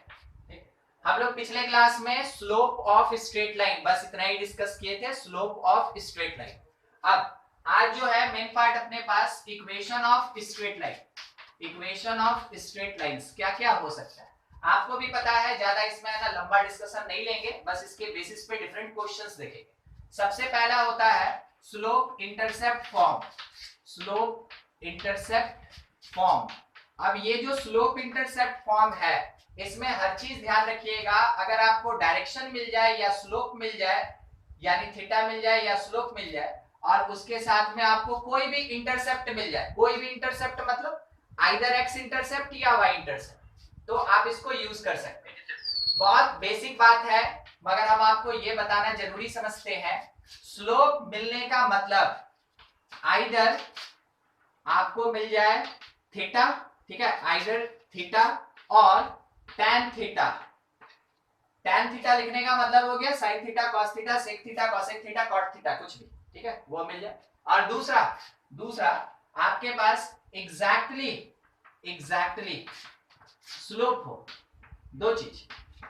हम लोग पिछले क्लास में स्लोप ऑफ स्ट्रेट लाइन बस इतना ही डिस्कस किए थे, स्लोप ऑफ स्ट्रेट लाइन। अब आज जो है मेन पार्ट अपने पास equation of straight line, equation of straight lines क्या क्या हो सकता है आपको भी पता है, ज्यादा इसमें ना लंबा डिस्कशन नहीं लेंगे, बस इसके बेसिस पे डिफरेंट क्वेश्चंस देखेंगे। सबसे पहला होता है slope intercept form, slope intercept form. अब ये जो स्लोप इंटरसेप्ट फॉर्म है इसमें हर चीज ध्यान रखिएगा, अगर आपको डायरेक्शन मिल जाए या स्लोप मिल जाए, यानी थीटा मिल जाए या स्लोप मिल जाए, और उसके साथ में आपको कोई भी इंटरसेप्ट मिल जाए, कोई भी इंटरसेप्ट मतलब आइदर एक्स इंटरसेप्ट या वाई इंटरसेप्ट, तो आप इसको यूज कर सकते हैं। बहुत बेसिक बात है मगर हम आपको ये बताना जरूरी समझते हैं, स्लोप मिलने का मतलब आइदर आपको मिल जाए थीटा, ठीक है, आइदर थीटा और tan थीटा। tan थीटा लिखने का मतलब हो गया sin theta, cos theta, sec theta, cosec theta, cot theta, कुछ भी, ठीक है, वो मिल जाए। और दूसरा आपके पास एग्जैक्टली स्लोप हो, दो चीज,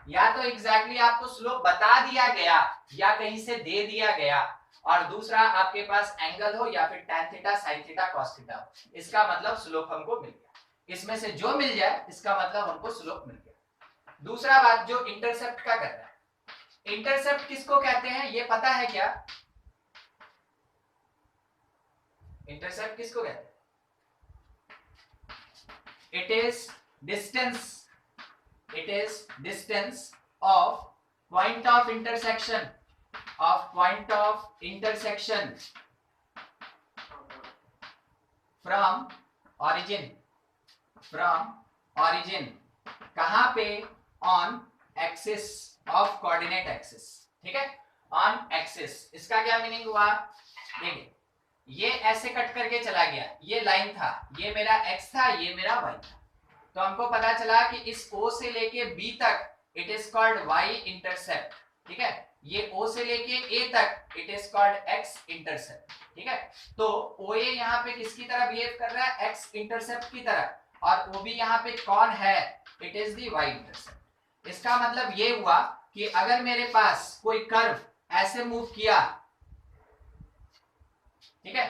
या तो एग्जैक्टली आपको स्लोप बता दिया गया या कहीं से दे दिया गया, और दूसरा आपके पास एंगल हो या फिर tan theta, sin theta, cos theta हो, इसका मतलब स्लोप हमको मिल गया। इसमें से जो मिल जाए इसका मतलब हमको स्लोप मिल गया। दूसरा बात जो इंटरसेप्ट का करना है, इंटरसेप्ट किसको कहते हैं ये पता है क्या? इंटरसेप्ट किसको कहते हैं? It is distance of point of intersection from origin कहां पे? On axis of coordinate axis, ठीक है, ऑन एक्सिस। इसका क्या मीनिंग हुआ? देखिए ये ऐसे कट करके चला गया, ये लाइन था, ये मेरा x था, ये मेरा y था, तो हमको पता चला कि इस O से लेके B तक it is called y intercept, ठीक है, ये O से लेके A तक it is called x intercept, ठीक है। तो OA यहाँ पे किसकी तरह बिहेव कर रहा है? x इंटरसेप्ट की तरह, और OB यहाँ पे कौन है? It is the y intercept. इसका मतलब ये हुआ कि अगर मेरे पास कोई कर्व ऐसे मूव किया, ठीक है,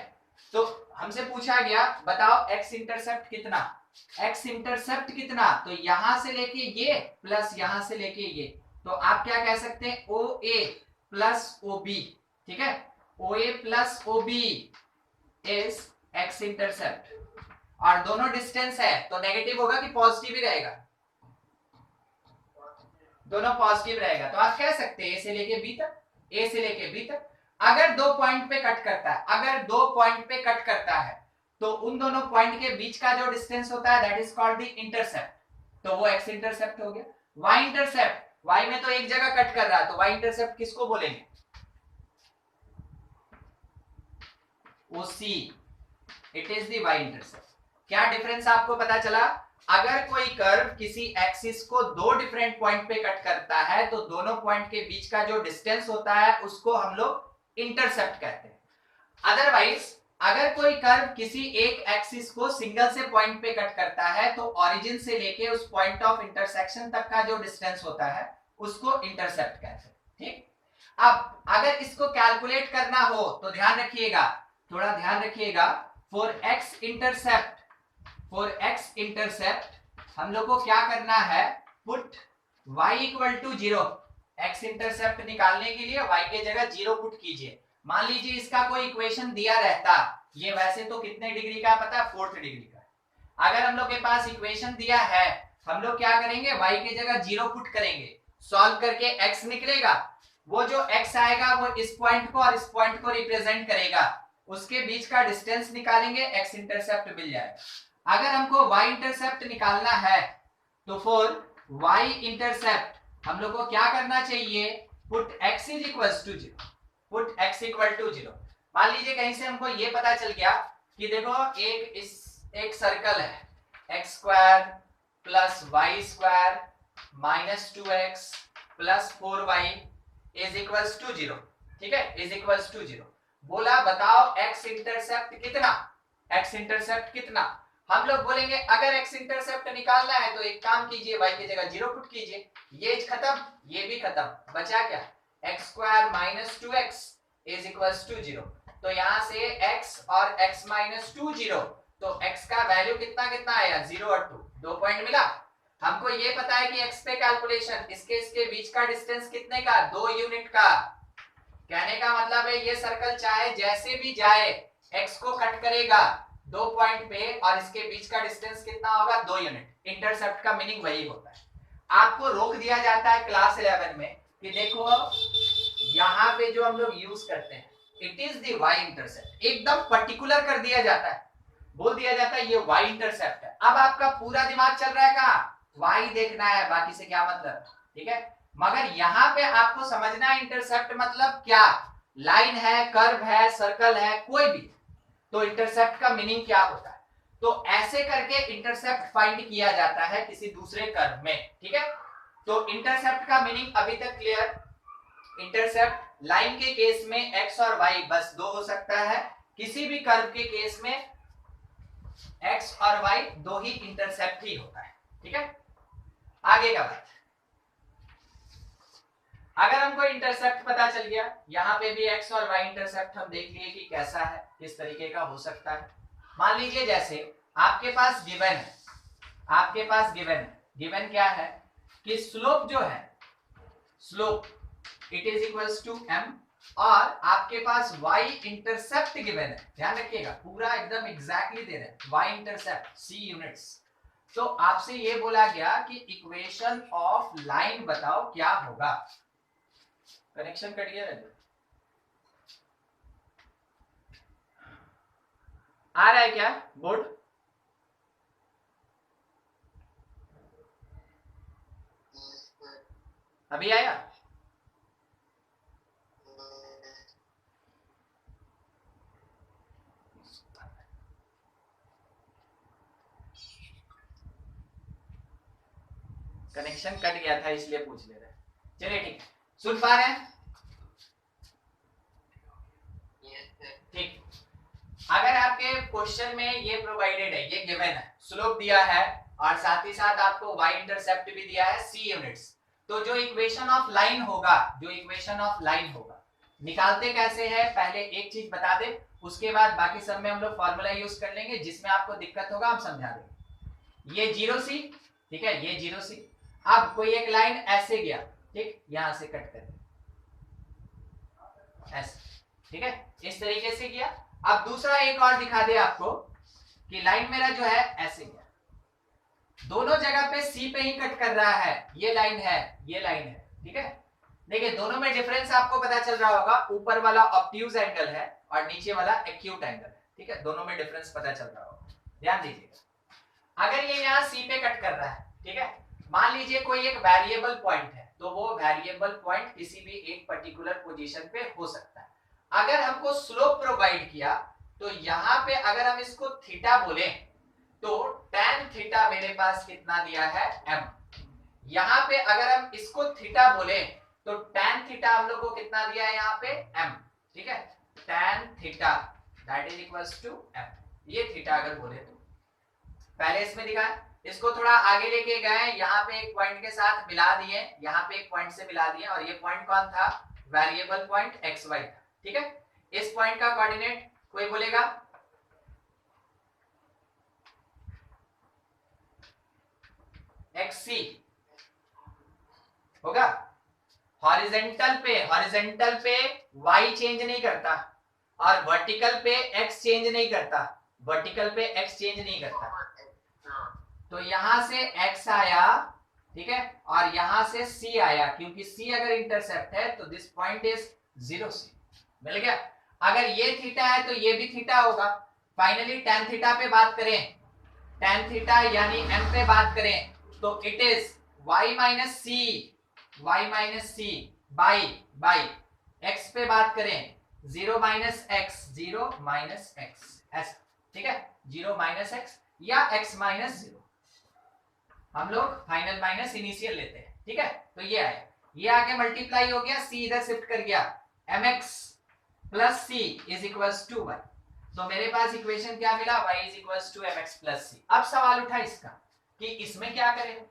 तो हमसे पूछा गया बताओ x इंटरसेप्ट कितना, x इंटरसेप्ट कितना, तो यहां से लेके ये प्लस यहां से लेके ये, तो आप क्या कह सकते हैं? OA प्लस OB, ठीक है, OA plus OB is x intercept, और दोनों डिस्टेंस है तो नेगेटिव होगा कि पॉजिटिव ही रहेगा? दोनों पॉजिटिव रहेगा, तो आप कह सकते हैं a से लेके b तक अगर दो पॉइंट पे कट करता है तो उन दोनों पॉइंट के बीच का जो डिस्टेंस होता है that is called the intercept, तो वो x इंटरसेप्ट हो गया। y इंटरसेप्ट, y में तो एक जगह कट कर रहा है, तो y इंटरसेप्ट किसको बोलेंगे? OC, it is the y intercept. क्या डिफरेंस आपको पता चला? अगर कोई कर्व किसी एक्सिस को दो डिफरेंट पॉइंट पे कट करता है तो दोनों पॉइंट के बीच का जो डिस्टेंस होता है उसको हम लोग इंटरसेप्ट कहते हैं। अदरवाइज अगर कोई कर्व किसी एक एक्सिस को सिंगल से पॉइंट पे कट करता है तो ओरिजिन से लेके उस पॉइंट ऑफ इंटरसेक्शन तक का जो डिस्टेंस होता है उसको इंटरसेप्ट कहते हैं, ठीक। अब अगर इसको कैलकुलेट करना हो तो ध्यान रखिएगा, थोड़ा ध्यान रखिएगा, फॉर x इंटरसेप्ट हम लोग को क्या करना है? Put y equal to 0, x intercept निकालने के लिए y के जगह 0 पुट कीजिए। मान लीजिए इसका कोई इक्वेशन दिया रहता, ये वैसे तो कितने डिग्री का पता है? 4th डिग्री का। अगर हम लोग के पास इक्वेशन दिया है, हम लोग क्या करेंगे? y के जगह 0 पुट करेंगे, सॉल्व करके x निकलेगा, वो जो x आएगा वो इस पॉइंट को और इस पॉइंट को रिप्रेजेंट करेगा, उसके बीच का डिस्टेंस निकालेंगे, x इंटरसेप्ट मिल जाएगा। अगर हमको y इंटरसेप्ट निकालना है तो फॉर y इंटरसेप्ट हम लोग को क्या करना चाहिए, put x is equal to 0, put x equal to 0। मान लीजिए कहीं से हमको ये पता चल गया कि देखो एक सर्कल है x square plus y square minus 2x plus 4y is equal to 0, ठीक है, इज इक्वल टू 0। बोला बताओ x इंटरसेप्ट कितना, x इंटरसेप्ट कितना। हम लोग बोलेंगे अगर x इंटरसेप्ट निकालना है तो एक काम कीजिए, y की जगह 0 पुट कीजिए, ये खत्म, ये भी खत्म, बचा क्या, x square minus 2x is equal to 0। तो यहाँ से x और x माइनस 2 0, तो x का वैल्यू कितना कितना आया, 0 और 2, 2 पॉइंट मिला। हमको ये पता है कि x पे कैलकुलेशन इसके बीच का डिस्टेंस कितने का, 2 यूनिट का। कहने का मतलब है ये सर्कल चाहे जैसे भी जाए x को कट करेगा 2 पॉइंट पे और इसके बीच का डिस्टेंस कितना होगा, 2 यूनिट। इंटरसेप्ट का मीनिंग वही होता है। आपको रोक दिया जाता है क्लास 11 में कि देखो यहाँ पे जो हम लोग यूज करते हैं it is the y intercept, एकदम पर्टिकुलर कर दिया जाता है, बोल दिया जाता है ये y इंटरसेप्ट है। अब आपका पूरा दिमाग चल रहा है कहाँ, y देखना है, बाकी से क्या मतलब, ठीक है। मगर यहाँ पे आपको समझना है इंटरसेप्ट मतलब क्या, लाइन है, कर्व है, सर्कल है, कोई भी, तो इंटरसेप्ट का मीनिंग क्या होता है। तो ऐसे करके इंटरसेप्ट फाइंड किया जाता है किसी दूसरे कर्व में, ठीक है। तो इंटरसेप्ट का मीनिंग अभी तक क्लियर। इंटरसेप्ट लाइन के केस में x और y बस 2 हो सकता है, किसी भी कर्व के केस में x और y 2 ही इंटरसेप्ट ही होता है, ठीक है। आगे का बात, अगर हमको इंटरसेप्ट पता चल गया, यहाँ पे भी x और y इंटरसेप्ट हम देख लिए कि कैसा है, किस तरीके का हो सकता है। मान लीजिए जैसे आपके पास गिवन है, आपके पास गिवन क्या है कि स्लोप जो है, slope it is equals to m, और आपके पास y इंटरसेप्ट गिवन है, ध्यान रखिएगा पूरा एकदम एग्जैक्टली दे रहे हैं, y इंटरसेप्ट c यूनिट्स। तो आपसे ये बोला गया कि इक्वेशन ऑफ लाइन बताओ क्या होगा। कनेक्शन कट गया है, आ रहा है क्या बोर्ड, अभी आया, कनेक्शन कट गया था इसलिए पूछ ले रहे हैं। चलिए ठीक, सुन पा रहे हैं, ठीक। अगर आपके क्वेश्चन में ये प्रोवाइडेड है, ये गिवन है, स्लोप दिया है और साथ ही साथ आपको y इंटरसेप्ट भी दिया है c यूनिट्स, तो जो इक्वेशन ऑफ लाइन होगा, जो इक्वेशन ऑफ लाइन होगा निकालते कैसे है, पहले एक चीज बता दे, उसके बाद बाकी सब में हम लोग फॉर्मूला यूज कर लेंगे, जिसमें आपको दिक्कत होगा हम समझा देंगे। ये 0c, ठीक है, ये 0c। अब कोई एक लाइन ऐसे गया, ठीक, यहां से कट कर ऐसे, ठीक है, इस तरीके से गया। अब दूसरा एक और दिखा दे आपको कि लाइन मेरा जो है ऐसे गया, दोनों जगह पे सी पे ही कट कर रहा है, ये लाइन है, ये लाइन है, ठीक है। देखिए दोनों में डिफरेंस आपको पता चल रहा होगा, ऊपर वाला ऑब्ट्यूज एंगल है और नीचे वाला एक्यूट एंगल है, ठीक है, दोनों में डिफरेंस पता चल रहा होगा, ध्यान दीजिएगा। अगर ये यहाँ सी पे कट कर रहा है, ठीक है, मान लीजिए कोई एक वेरिएबल पॉइंट है, तो वो वेरिएबल पॉइंट किसी भी एक पर्टिकुलर पोजीशन पे हो सकता है। अगर हमको स्लोप प्रोवाइड किया तो यहाँ पे अगर हम इसको थीटा बोले तो tan थीटा मेरे पास कितना दिया है m, यहाँ पे अगर हम इसको थीटा बोले तो tan थीटा हम लोग को कितना दिया है यहाँ पे m, ठीक है, tan theta that is equals to m, ये थीटा अगर बोले तो पहले इसमें दिखा है, इसको थोड़ा आगे लेके गए, यहाँ पे एक पॉइंट के साथ मिला दिए, यहाँ पे एक पॉइंट से मिला दिए, और ये पॉइंट कौन था, वेरिएबल पॉइंट xy था, ठीक है। इस पॉइंट का कोऑर्डिनेट कोई बोलेगा, xc होगा। हॉरिजॉन्टल पे y चेंज नहीं करता और वर्टिकल पे x चेंज नहीं करता, वर्टिकल पे x चेंज नहीं करता, तो यहां से x आया, ठीक है, और यहां से c आया, क्योंकि c अगर इंटरसेप्ट है तो दिस पॉइंट इज 0c, मिल गया। अगर ये थीटा है तो ये भी थीटा होगा। फाइनली tan थीटा पे बात करें, tan थीटा यानी m पे बात करें तो it is y minus c by x पे बात करें 0 माइनस एक्स 0 माइनस एक्स ऐसा, ठीक है, 0 माइनस एक्स या x माइनस 0, हम लोग फाइनल माइनस इनिशियल लेते हैं, ठीक है। तो ये आया, ये आगे मल्टीप्लाई हो गया, c इधर शिफ्ट कर गया, mx plus c is equals to y। तो मेरे पास इक्वेशन क्या मिला, y is equals to mx plus c। अब सवाल उठा इसका कि इसमें क्या करें,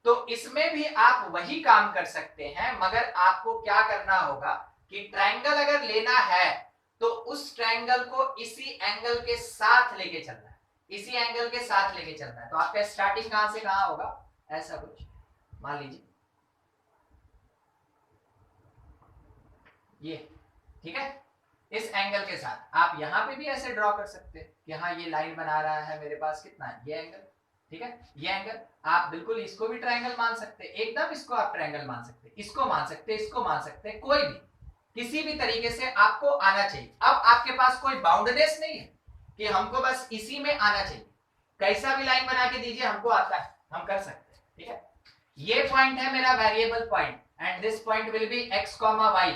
तो इसमें भी आप वही काम कर सकते हैं, मगर आपको क्या करना होगा कि ट्रायंगल अगर लेना है तो उस ट्रायंगल को इसी एंगल के साथ लेके चलना है, इसी एंगल के साथ लेके चलना है। तो आपका स्टार्टिंग कहां से कहां होगा, ऐसा कुछ मान लीजिए ये, ठीक है, इस एंगल के साथ। आप यहां पे भी ऐसे ड्रॉ कर सकते हैं कि हाँ ये लाइन बना रहा है मेरे पास, कितना है ये एंगल, ठीक है, ये एंगल। आप बिल्कुल इसको भी ट्रायंगल मान सकते हैं, एकदम इसको आप ट्रायंगल मान सकते हैं, इसको मान सकते हैं, इसको मान सकते हैं, कोई भी किसी भी तरीके से आपको आना चाहिए। अब आपके पास कोई बाउंडनेस नहीं है कि हमको बस इसी में आना चाहिए, कैसा भी लाइन बना के दीजिए, हमको आता है, हम कर सकते हैं, ठीक है। ये पॉइंट है मेरा variable point and this point will be x, y,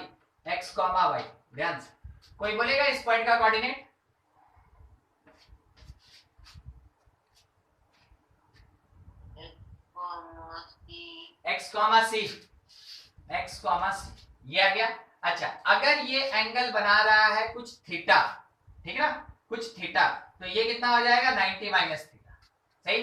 x, y। ध्यान से, कोई बोलेगा इस पॉइंट का कोऑर्डिनेट, x, c, ये आ गया। अच्छा, अगर ये एंगल बना रहा है कुछ थीटा, ठीक है ना, कुछ थीटा, तो ये कितना हो जाएगा 90 माइनस थीटा, सही।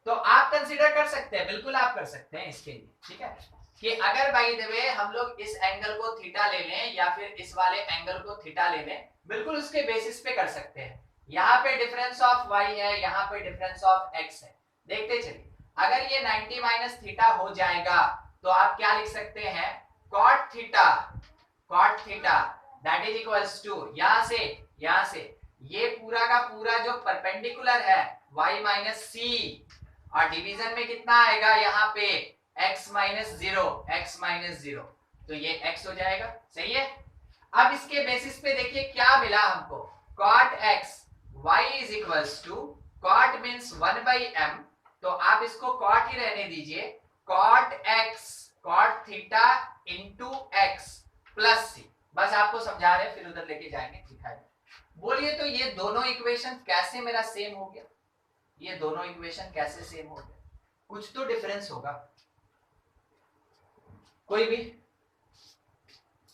तो आप कंसीडर कर सकते हैं, बिल्कुल आप कर सकते हैं इसके लिए, ठीक है, कि अगर बाय द वे हम लोग इस एंगल को थीटा ले लें या फिर इस वाले एंगल को थीटा ले लें, बिल्कुल उसके बेसिस पे कर सकते हैं। यहाँ पे डिफरेंस ऑफ y है, यहाँ पे डिफरेंस ऑफ x है, देखते चलिए। अगर ये 90 माइनस थीटा हो जाएगा तो आप क्या लिख सकते हैं, cot theta that is equals to, यहाँ से ये पूरा का पूरा जो परपेंडिकुलर है y माइनस c, और डिवीजन में कितना आएगा यहाँ पे x माइनस 0, तो ये x हो जाएगा, सही है। अब इसके बेसिस पे देखिए क्या मिला हमको, cot x y is equals to, cot means 1 by m, तो आप इसको cot ही रहने दीजिए, cot x cot theta into x plus c। बस आपको समझा रहे, फिर उधर लेके जाएंगे, दिखाएंगे। बोलिए तो ये दोनों इक्वेशन कैसे मेरा सेम हो गया, ये दोनों इक्वेशन कैसे सेम हो गया, कुछ तो डिफरेंस होगा, कोई भी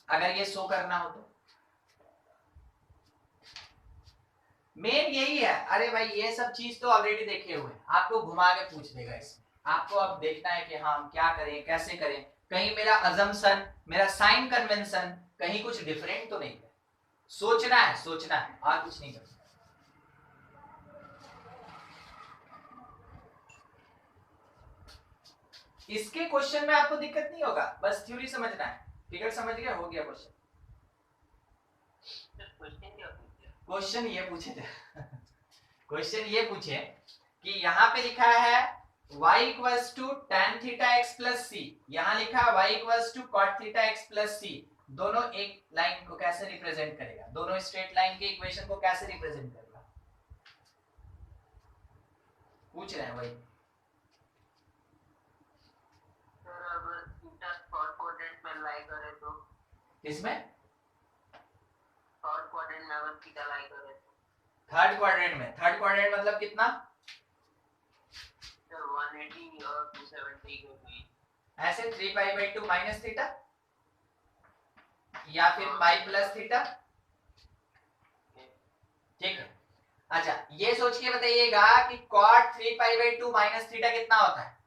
अगर ये शो करना हो तो। मेन यही है, अरे भाई ये सब चीज तो ऑलरेडी देखे हुए हैं, आपको घुमा के पूछ देगा इसमें, आपको अब देखना है कि हाँ हम क्या करें, कैसे करें, कहीं मेरा अजम्पशन, मेरा साइन कन्वेंशन कहीं कुछ डिफरेंट तो नहीं है। सोचना है और कुछ नहीं करना। इसके क्वेश्चन में आपको दिक्कत नहीं होगा, बस थ्योरी समझना है, फिगर समझ गए, हो गया क्वेश्चन। क्वेश्चन ये पूछे थे क्वेश्चन ये पूछे कि यहाँ पे लिखा है y equals to tan theta x plus c, यहाँ लिखा है y equals to cot theta x plus c। दोनों एक लाइन को कैसे रिप्रेजेंट करेगा, दोनों स्ट्रेट लाइन के इक्वेशन को कैसे रिप्रेजेंट करेगा, पूछ रहे हैं वही। किसमें, थर्ड क्वाड्रेंट में, थर्ड क्वाड्रेंट मतलब कितना, 180 और 270 को भी ऐसे 3 पाई बाई 2 माइनस थीटा या फिर पाई प्लस थीटा, ठीक है। अच्छा ये सोच के बताइएगा कि cot 3 pi by 2 minus theta कितना होता है,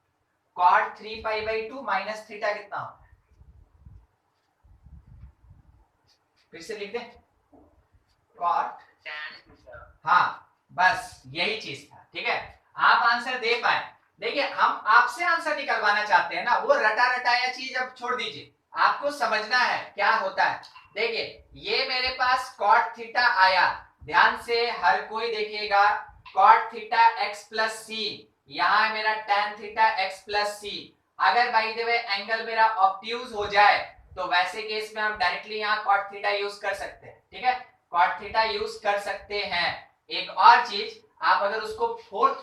cot 3 pi by 2 minus theta कितना होता है, फिर से लिख दें, cot, हाँ बस यही चीज था, ठीक है। आप आंसर दे पाए, देखिए हम आपसे आंसर निकलवाना चाहते हैं ना, वो रटा रटाया चीज अब छोड़ दीजिए, आपको समझना है क्या होता है। देखिए ये मेरे पास cot थीटा आया, ध्यान से हर कोई देखिएगा, cot theta x plus c, यहाँ है मेरा tan theta x plus c। अगर बाय द वे एंगल मेरा ऑब्ट्यूज हो जाए तो वैसे केस में हम डायरेक्टली यहाँ cot थीटा यूज कर सकते हैं, ठीक है, cot थीटा यूज कर सकते हैं। एक और चीज, आप अगर उसको फोर्थ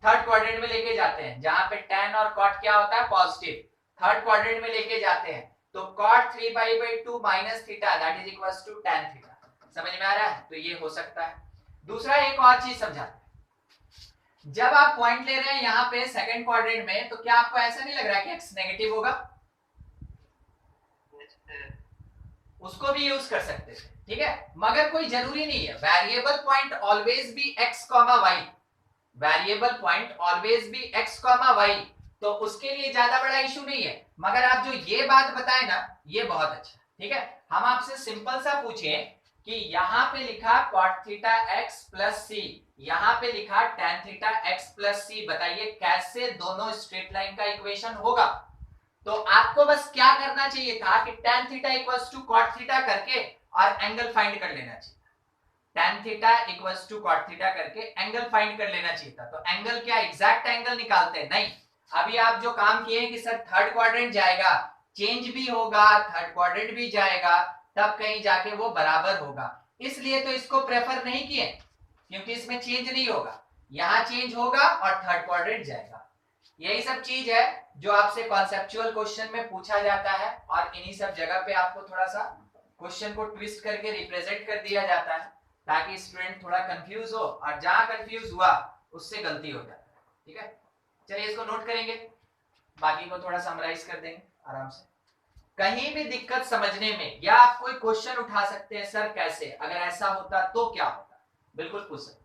थर्ड क्वाड्रेंट में लेके जाते हैं, जहां पे tan और cot क्या होता है, पॉजिटिव, थर्ड क्वाड्रेंट में लेके जाते हैं, तो cot 3 by 2 minus theta that is equals to tan theta. समझ में आ रहा है? तो ये हो सकता है। दूसरा एक और चीज समझाते हैं, जब आप पॉइंट ले रहे हैं यहाँ पे सेकंड क्वाड्रेंट में, तो क्या आपको ऐसा नहीं लग रहा है कि x नेगेटिव होगा? उसको भी यूज कर सकते थे, ठीक है, मगर कोई जरूरी नहीं है। Variable point always be x, y, variable point always be x, y, तो उसके लिए ज्यादा बड़ा इशू नहीं है। मगर आप जो ये बात बताए ना, ये बहुत अच्छा, ठीक है। हम आपसे सिंपल सा पूछे कि यहाँ पे लिखा cot थीटा x प्लस सी, यहाँ पे लिखा tan थीटा x प्लस सी, बताइए कैसे दोनों स्ट्रेट लाइन का इक्वेशन होगा? तो आपको बस क्या करना चाहिए था कि tan theta equals to cot theta करके और एंगल फाइंड कर लेना चाहिए। tan theta equals to cot theta करके एंगल फाइंड कर लेना चाहिए था। तो एंगल क्या एग्जैक्ट एंगल निकालते हैं? नहीं, अभी आप जो काम किए कि सर थर्ड क्वाड्रेंट जाएगा, चेंज भी होगा, थर्ड क्वाड्रेंट भी जाएगा, तब कहीं जाके वो बराबर होगा, इसलिए तो इसको प्रेफर नहीं किए, क्योंकि इसमें चेंज नहीं होगा, यहाँ चेंज होगा और थर्ड क्वाड्रेंट जाएगा। यही सब चीज है जो आपसे कॉन्सेप्चुअल क्वेश्चन में पूछा जाता है, और इन्हीं सब जगह पे आपको थोड़ा सा क्वेश्चन को ट्विस्ट करके रिप्रेजेंट कर दिया जाता है, ताकि स्टूडेंट थोड़ा कंफ्यूज हो, और जहां कंफ्यूज हुआ उससे गलती हो जाता है, ठीक है। चलिए इसको नोट करेंगे, बाकी को थोड़ा समराइज कर देंगे आराम से। कहीं भी दिक्कत समझने में, या आप कोई क्वेश्चन उठा सकते हैं, सर कैसे, अगर ऐसा होता तो क्या होता, बिल्कुल पूछ सकते हैं।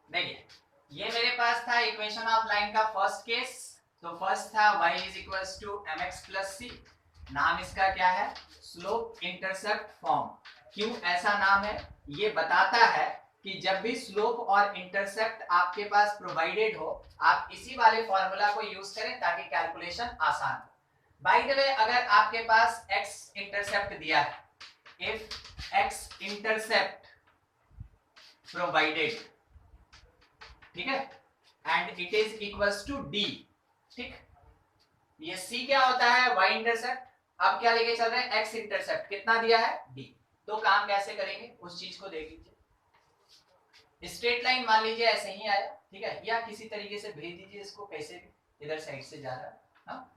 देखिए ये मेरे पास था इक्वेशन ऑफ लाइन का फर्स्ट केस, तो फर्स्ट था y is equals to mx plus C, नाम इसका क्या है, स्लोप इंटरसेप्ट फॉर्म। क्यों ऐसा नाम है? ये बताता है कि जब भी स्लोप और इंटरसेप्ट आपके पास प्रोवाइडेड हो, आप इसी वाले फॉर्मूला को यूज करें ताकि कैलकुलेशन आसान हो। बाय द वे, अगर आपके पास x इंटरसेप्ट दिया है, इफ x इंटरसेप्ट प्रोवाइडेड, ठीक है, and it is equals to d, ठीक, ये c क्या होता है, y इंटरसेप्ट। अब क्या लेके चल रहे हैं, x इंटरसेप्ट कितना दिया है, d। तो काम कैसे करेंगे उस चीज को देख लीजिए। स्ट्रेट लाइन मान लीजिए ऐसे ही आया, ठीक है, या किसी तरीके से भेज दीजिए इसको, कैसे भी इधर साइड से जा रहा है, हाँ?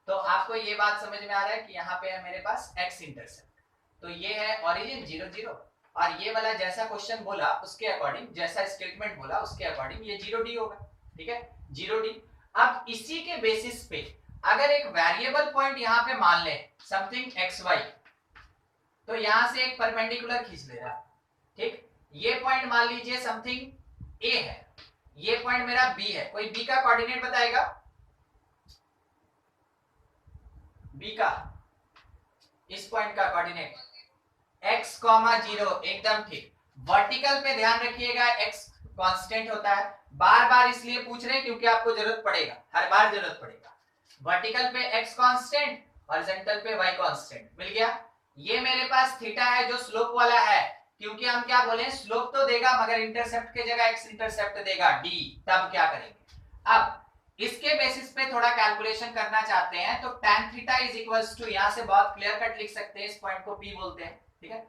तो आपको ये बात समझ में आ रहा है कि यहाँ पे है मेरे पास x इंटरसेप्ट, तो ये है ओरिजिन 0 0, और ये वाला जैसा क्वेश्चन बोला उसके अकॉर्डिंग, जैसा स्टेटमेंट बोला उसके अकॉर्डिंग ये 0d होगा, ठीक है, 0d। अब इसी के बेसिस पे अगर एक वेरिएबल पॉइंट यहाँ पे मान ले समथिंग xy, तो यहां से एक परपेंडिकुलर खींच ले रहा, ठीक, ये पॉइंट मान लीजिए समथिंग a है, ये पॉइंट मेरा b है, कोई b का कोऑर्डिनेट बताएगा, b का, इस पॉइंट का कोऑर्डिनेट x, 0, एकदम ठीक। वर्टिकल पे ध्यान रखिएगा x कांस्टेंट होता है, बार बार इसलिए पूछ रहे हैं क्योंकि आपको जरूरत पड़ेगा, हर बार जरूरत पड़ेगा। वर्टिकल पे x कांस्टेंट, हॉरिजॉन्टल पे y कांस्टेंट, मिल गया। ये मेरे पास थीटा है जो स्लोप वाला है, क्योंकि हम क्या बोले, स्लोप तो देगा मगर इंटरसेप्ट के जगह x इंटरसेप्ट देगा d, तब क्या करेंगे। अब इसके बेसिस पे थोड़ा कैलकुलेशन करना चाहते हैं, तो tan theta is equals to, यहां से बहुत क्लियर कट लिख सकते हैं, इस पॉइंट को p बोलते हैं, ठीक है,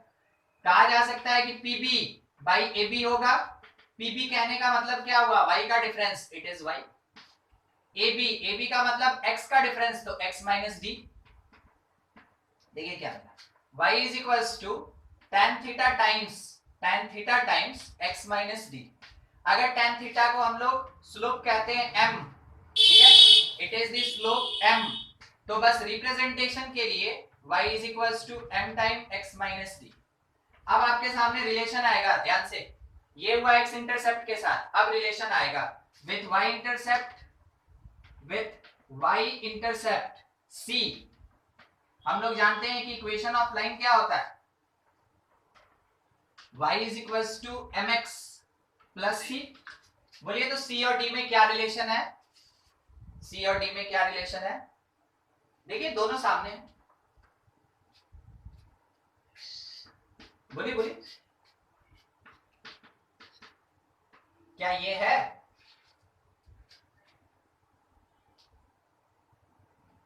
कहा जा सकता है कि pb बाई ab होगा। pb कहने का मतलब क्या हुआ, y का difference, it is y। ab का मतलब x का डिफरेंस, तो x माइनस d। देखिए क्या मिला, y is equals to tan theta times x माइनस d। अगर tan थीटा को हम लोग स्लोप कहते हैं m, ठीक है, it is the slope m, तो बस रिप्रेजेंटेशन के लिए y is equals to m time x माइनस d। अब आपके सामने रिलेशन आएगा, ध्यान से, ये हुआ x इंटरसेप्ट के साथ, अब रिलेशन आएगा विथ y इंटरसेप्ट c। हम लोग जानते हैं कि इक्वेशन ऑफ लाइन क्या होता है, y is equals to mx plus c। बोलिए तो c और d में क्या रिलेशन है, c और d में क्या रिलेशन है, देखिए दोनों सामने हैं, बोलिए बोलिए, क्या ये है,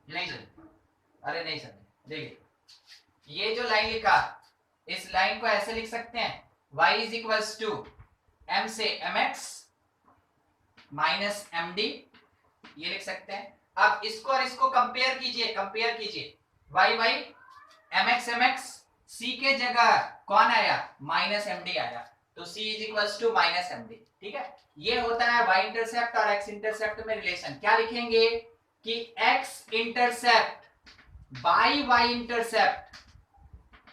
नहीं समझे, अरे नहीं समझे, देखिए ये जो लाइन लिखा इस लाइन को ऐसे लिख सकते हैं y is equals to m से mx माइनस md, ये लिख सकते हैं। अब इसको और इसको कंपेयर कीजिए, y mx c के जगह कौन आया, माइनस md आया, तो c is equals to minus md। ठीक है, ये होता है y इंटरसेप्ट और x इंटरसेप्ट में रिलेशन। क्या लिखेंगे कि x intercept by y intercept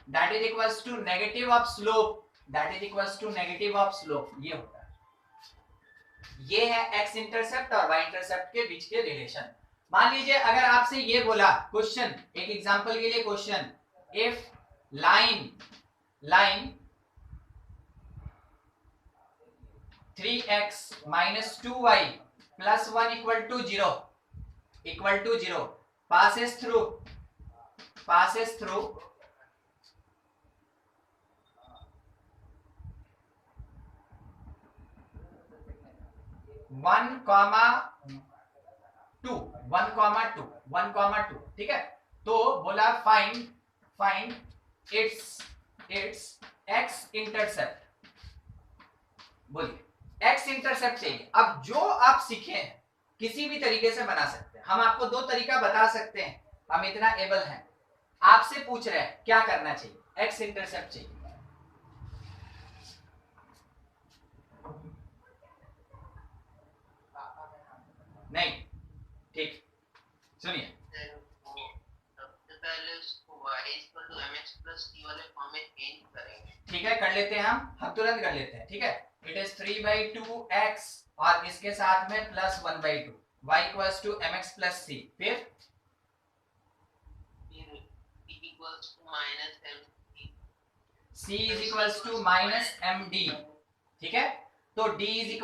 that is equals to negative of slope, ये होता है। ये है x इंटरसेप्ट और y इंटरसेप्ट के बीच के रिलेशन। मान लीजिए अगर आपसे ये बोला क्वेश्चन, एक एग्जांपल के लिए question, if line 3x minus 2y plus 1 equal to 0 passes through 1, 2, ठीक है। तो बोला फाइंड इट्स x इंटरसेप्ट, बोलिए x इंटरसेप्ट चाहिए। अब जो आप सीखे हैं किसी भी तरीके से बना सकते हैं, हम आपको दो तरीका बता सकते हैं, हम इतना एबल हैं। आपसे पूछ रहे हैं क्या करना चाहिए, x इंटरसेप्ट चाहिए। नहीं, ठीक, सुनिए, सबसे पहले उसको y = mx + c वाले फॉर्म में चेंज करेंगे। ठीक है, कर लेते हैं, हम तुरंत कर लेते हैं। ठीक है, इट इज 3/2x और इसके साथ में +1/2, y = mx + c, फिर c = -md। ठीक है, तो d =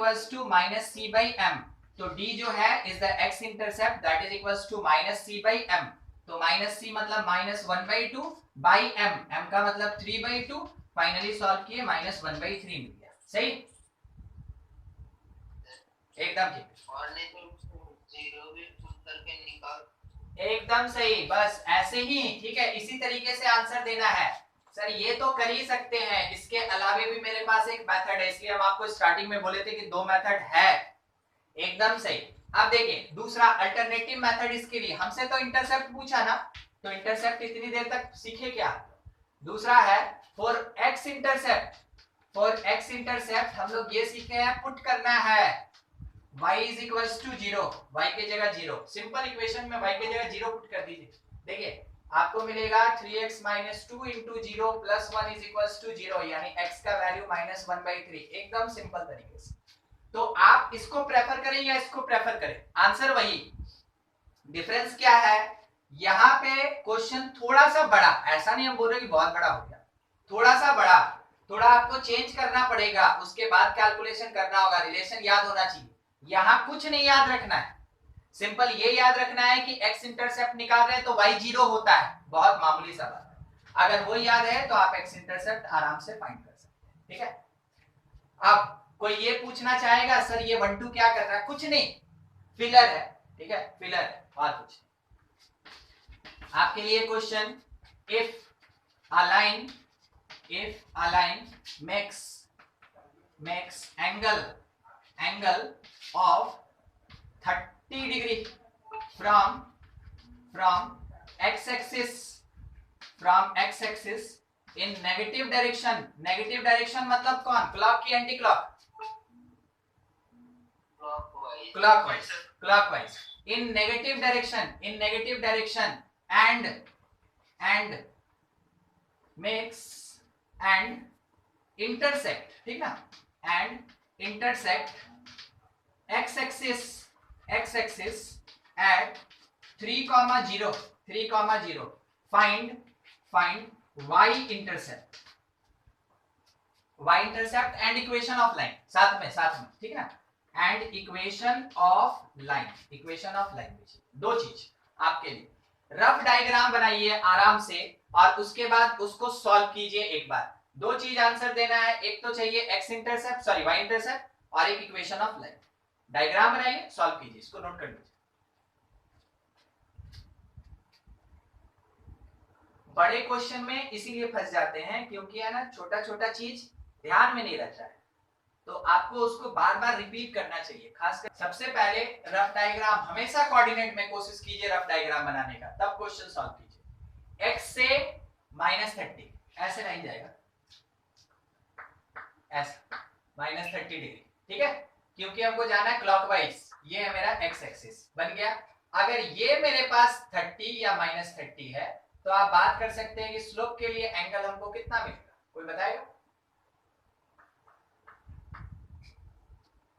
-c/m, तो d जो है is the x intercept that is equals to -c/m, तो -c मतलब -1/2 बाई m, m का मतलब 3/2, फाइनली सॉल्व किए -1/3 मिल गया। सही, एकदम ठीक, और नहीं तो 0 भी पुट करके निकाल, एकदम सही, बस ऐसे ही। ठीक है, इसी तरीके से आंसर देना है। सर ये तो कर ही सकते हैं, इसके अलावे भी मेरे पास एक मेथड है, इसलिए हम आपको स्टार्टिंग में बोले थे कि दो मेथड है। एकदम सही। अब देखिए दूसरा अल्टरनेटिव मेथड इसके लिए, हमसे तो इंटरसेप्ट पूछा ना, तो इंटरसेप्ट इतनी देर तक सीखे क्या। दूसरा है फॉर x इंटरसेप्ट हम लोग ये सीखे हैं, पुट करना है y = 0, y के जगह 0, सिंपल इक्वेशन में y के जगह 0 पुट कर दीजिए। देखिए आपको मिलेगा 3x - 2 × 0 + 1 = 0, यानी x का वैल्यू -1/3, एकदम सिंपल तरीके से। तो आप इसको प्रेफर करें या इसको प्रेफर करें, आंसर वही। डिफरेंस क्या है, यहाँ पे क्वेश्चन थोड़ा सा बड़ा, ऐसा नहीं हम बोल रहे कि बहुत बड़ा हो गया, थोड़ा सा बड़ा, थोड़ा आपको चेंज करना पड़ेगा, उसके बाद कैलकुलेशन करना होगा, रिलेशन याद होना चाहिए। यहाँ कुछ नहीं याद रखना है, सिंपल ये याद रखना है कि x इंटरसेप्ट निकाल रहे हैं तो y 0 होता है, बहुत मामूली सा बात है। अगर वो याद है तो आप x इंटरसेप्ट आराम से फाइंड कर सकते हैं। ठीक है, अब कोई ये पूछना चाहेगा सर ये 1 2 क्या कर रहा है, कुछ नहीं, फिलर है। ठीक है, फिलर है और कुछ नहीं। आपके लिए question, if a line makes angle of 30 degree from x axis in negative direction मतलब कौन, क्लॉक की anti clock, clockwise in negative direction and makes and intersect, ठीक ना, and intersect x axis at 3,0 find y intercept and equation of line, साथ में, ठीक है ना, and equation of line, दो चीज आपके लिए। रफ डायग्राम बनाइए आराम से और उसके बाद उसको सॉल्व कीजिए एक बार। दो चीज आंसर देना है, एक तो चाहिए y इंटरसेप्ट और एक इक्वेशन ऑफ लाइन। डायग्राम बनाइए, सॉल्व कीजिए, इसको नोट कर लीजिए। बड़े क्वेश्चन में इसीलिए फंस जाते हैं क्योंकि है ना छोटा छोटा चीज ध्यान में नहीं रहता है, तो आपको उसको बार बार रिपीट करना चाहिए। खासकर सबसे पहले रफ डायग्राम हमेशा कोऑर्डिनेट में कोशिश कीजिए रफ डायग्राम बनाने का, तब क्वेश्चन सॉल्व कीजिए। x से -30 ऐसे नहीं जाएगा, ऐसा -30 डिग्री, ठीक है, क्योंकि हमको जाना है क्लॉकवाइज। ये है मेरा x एक्सिस बन गया। अगर ये मेरे पास 30 या -30 है तो आप बात कर सकते हैं कि स्लोप के लिए एंगल हमको कितना मिलेगा, कोई बताएगा?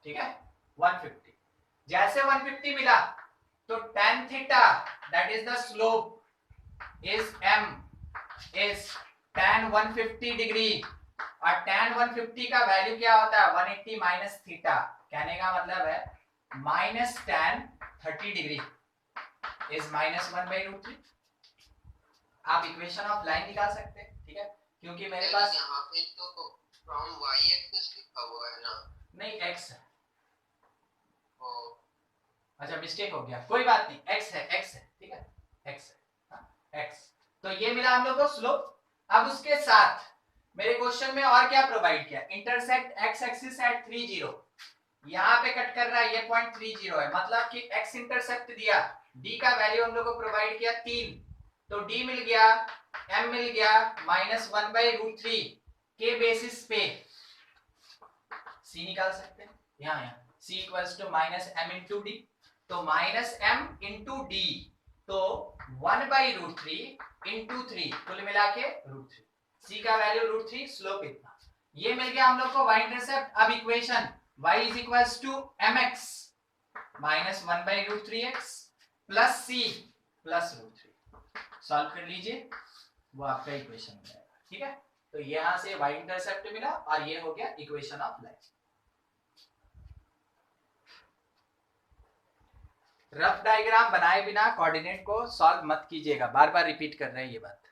ठीक है 150। जैसे 150 मिला तो tan theta that is the slope is m is tan 150 degree, और tan 150 का वैल्यू क्या होता है 180 माइनस थीटा। कहने का मतलब है माइनस tan 30 डिग्री इज -1/√3। आप इक्वेशन ऑफ लाइन निकाल सकते हैं, ठीक है, क्योंकि मेरे पास यहाँ पे तो फ्रॉम y एक्सिस लिखा हुआ है ना, नहीं x है। ओ अच्छा मिस्टेक हो गया, कोई बात नहीं, x है, ठीक है, x है, हाँ, x। तो ये मिला हम लोग को स्लोप। अब उसके साथ मेरे क्वेश्चन में और क्या प्रोवाइड किया, इंटरसेक्ट x एक्सिस एट 30, यहाँ पे कट कर रहा है, ये पॉइंट 30 है, मतलब कि x इंटरसेप्ट दिया, d का वैल्यू हम लोग को प्रोवाइड किया 3, तो d मिल गया, m मिल गया -1/√3 के बेसिस पे c निकाल सकते हैं। यहाँ c equals to -m into d, तो -m इंटू डी, तो 1/√3 इंटू 3, कुल मिला के √3, c का वैल्यू √3, स्लोप इतना। ये मिल गया हम लोग को y इंटरसेप्ट। अब equation y is equals to mx -1/√3x plus c plus √3, solve कर लीजिए, वो आपका इक्वेशन हो जाएगा, ठीक है। तो यहां से y इंटरसेप्ट मिला और ये हो गया equation of line. Rough diagram बनाए बिना कोऑर्डिनेट को सॉल्व मत कीजिएगा, बार बार रिपीट कर रहे हैं ये बात।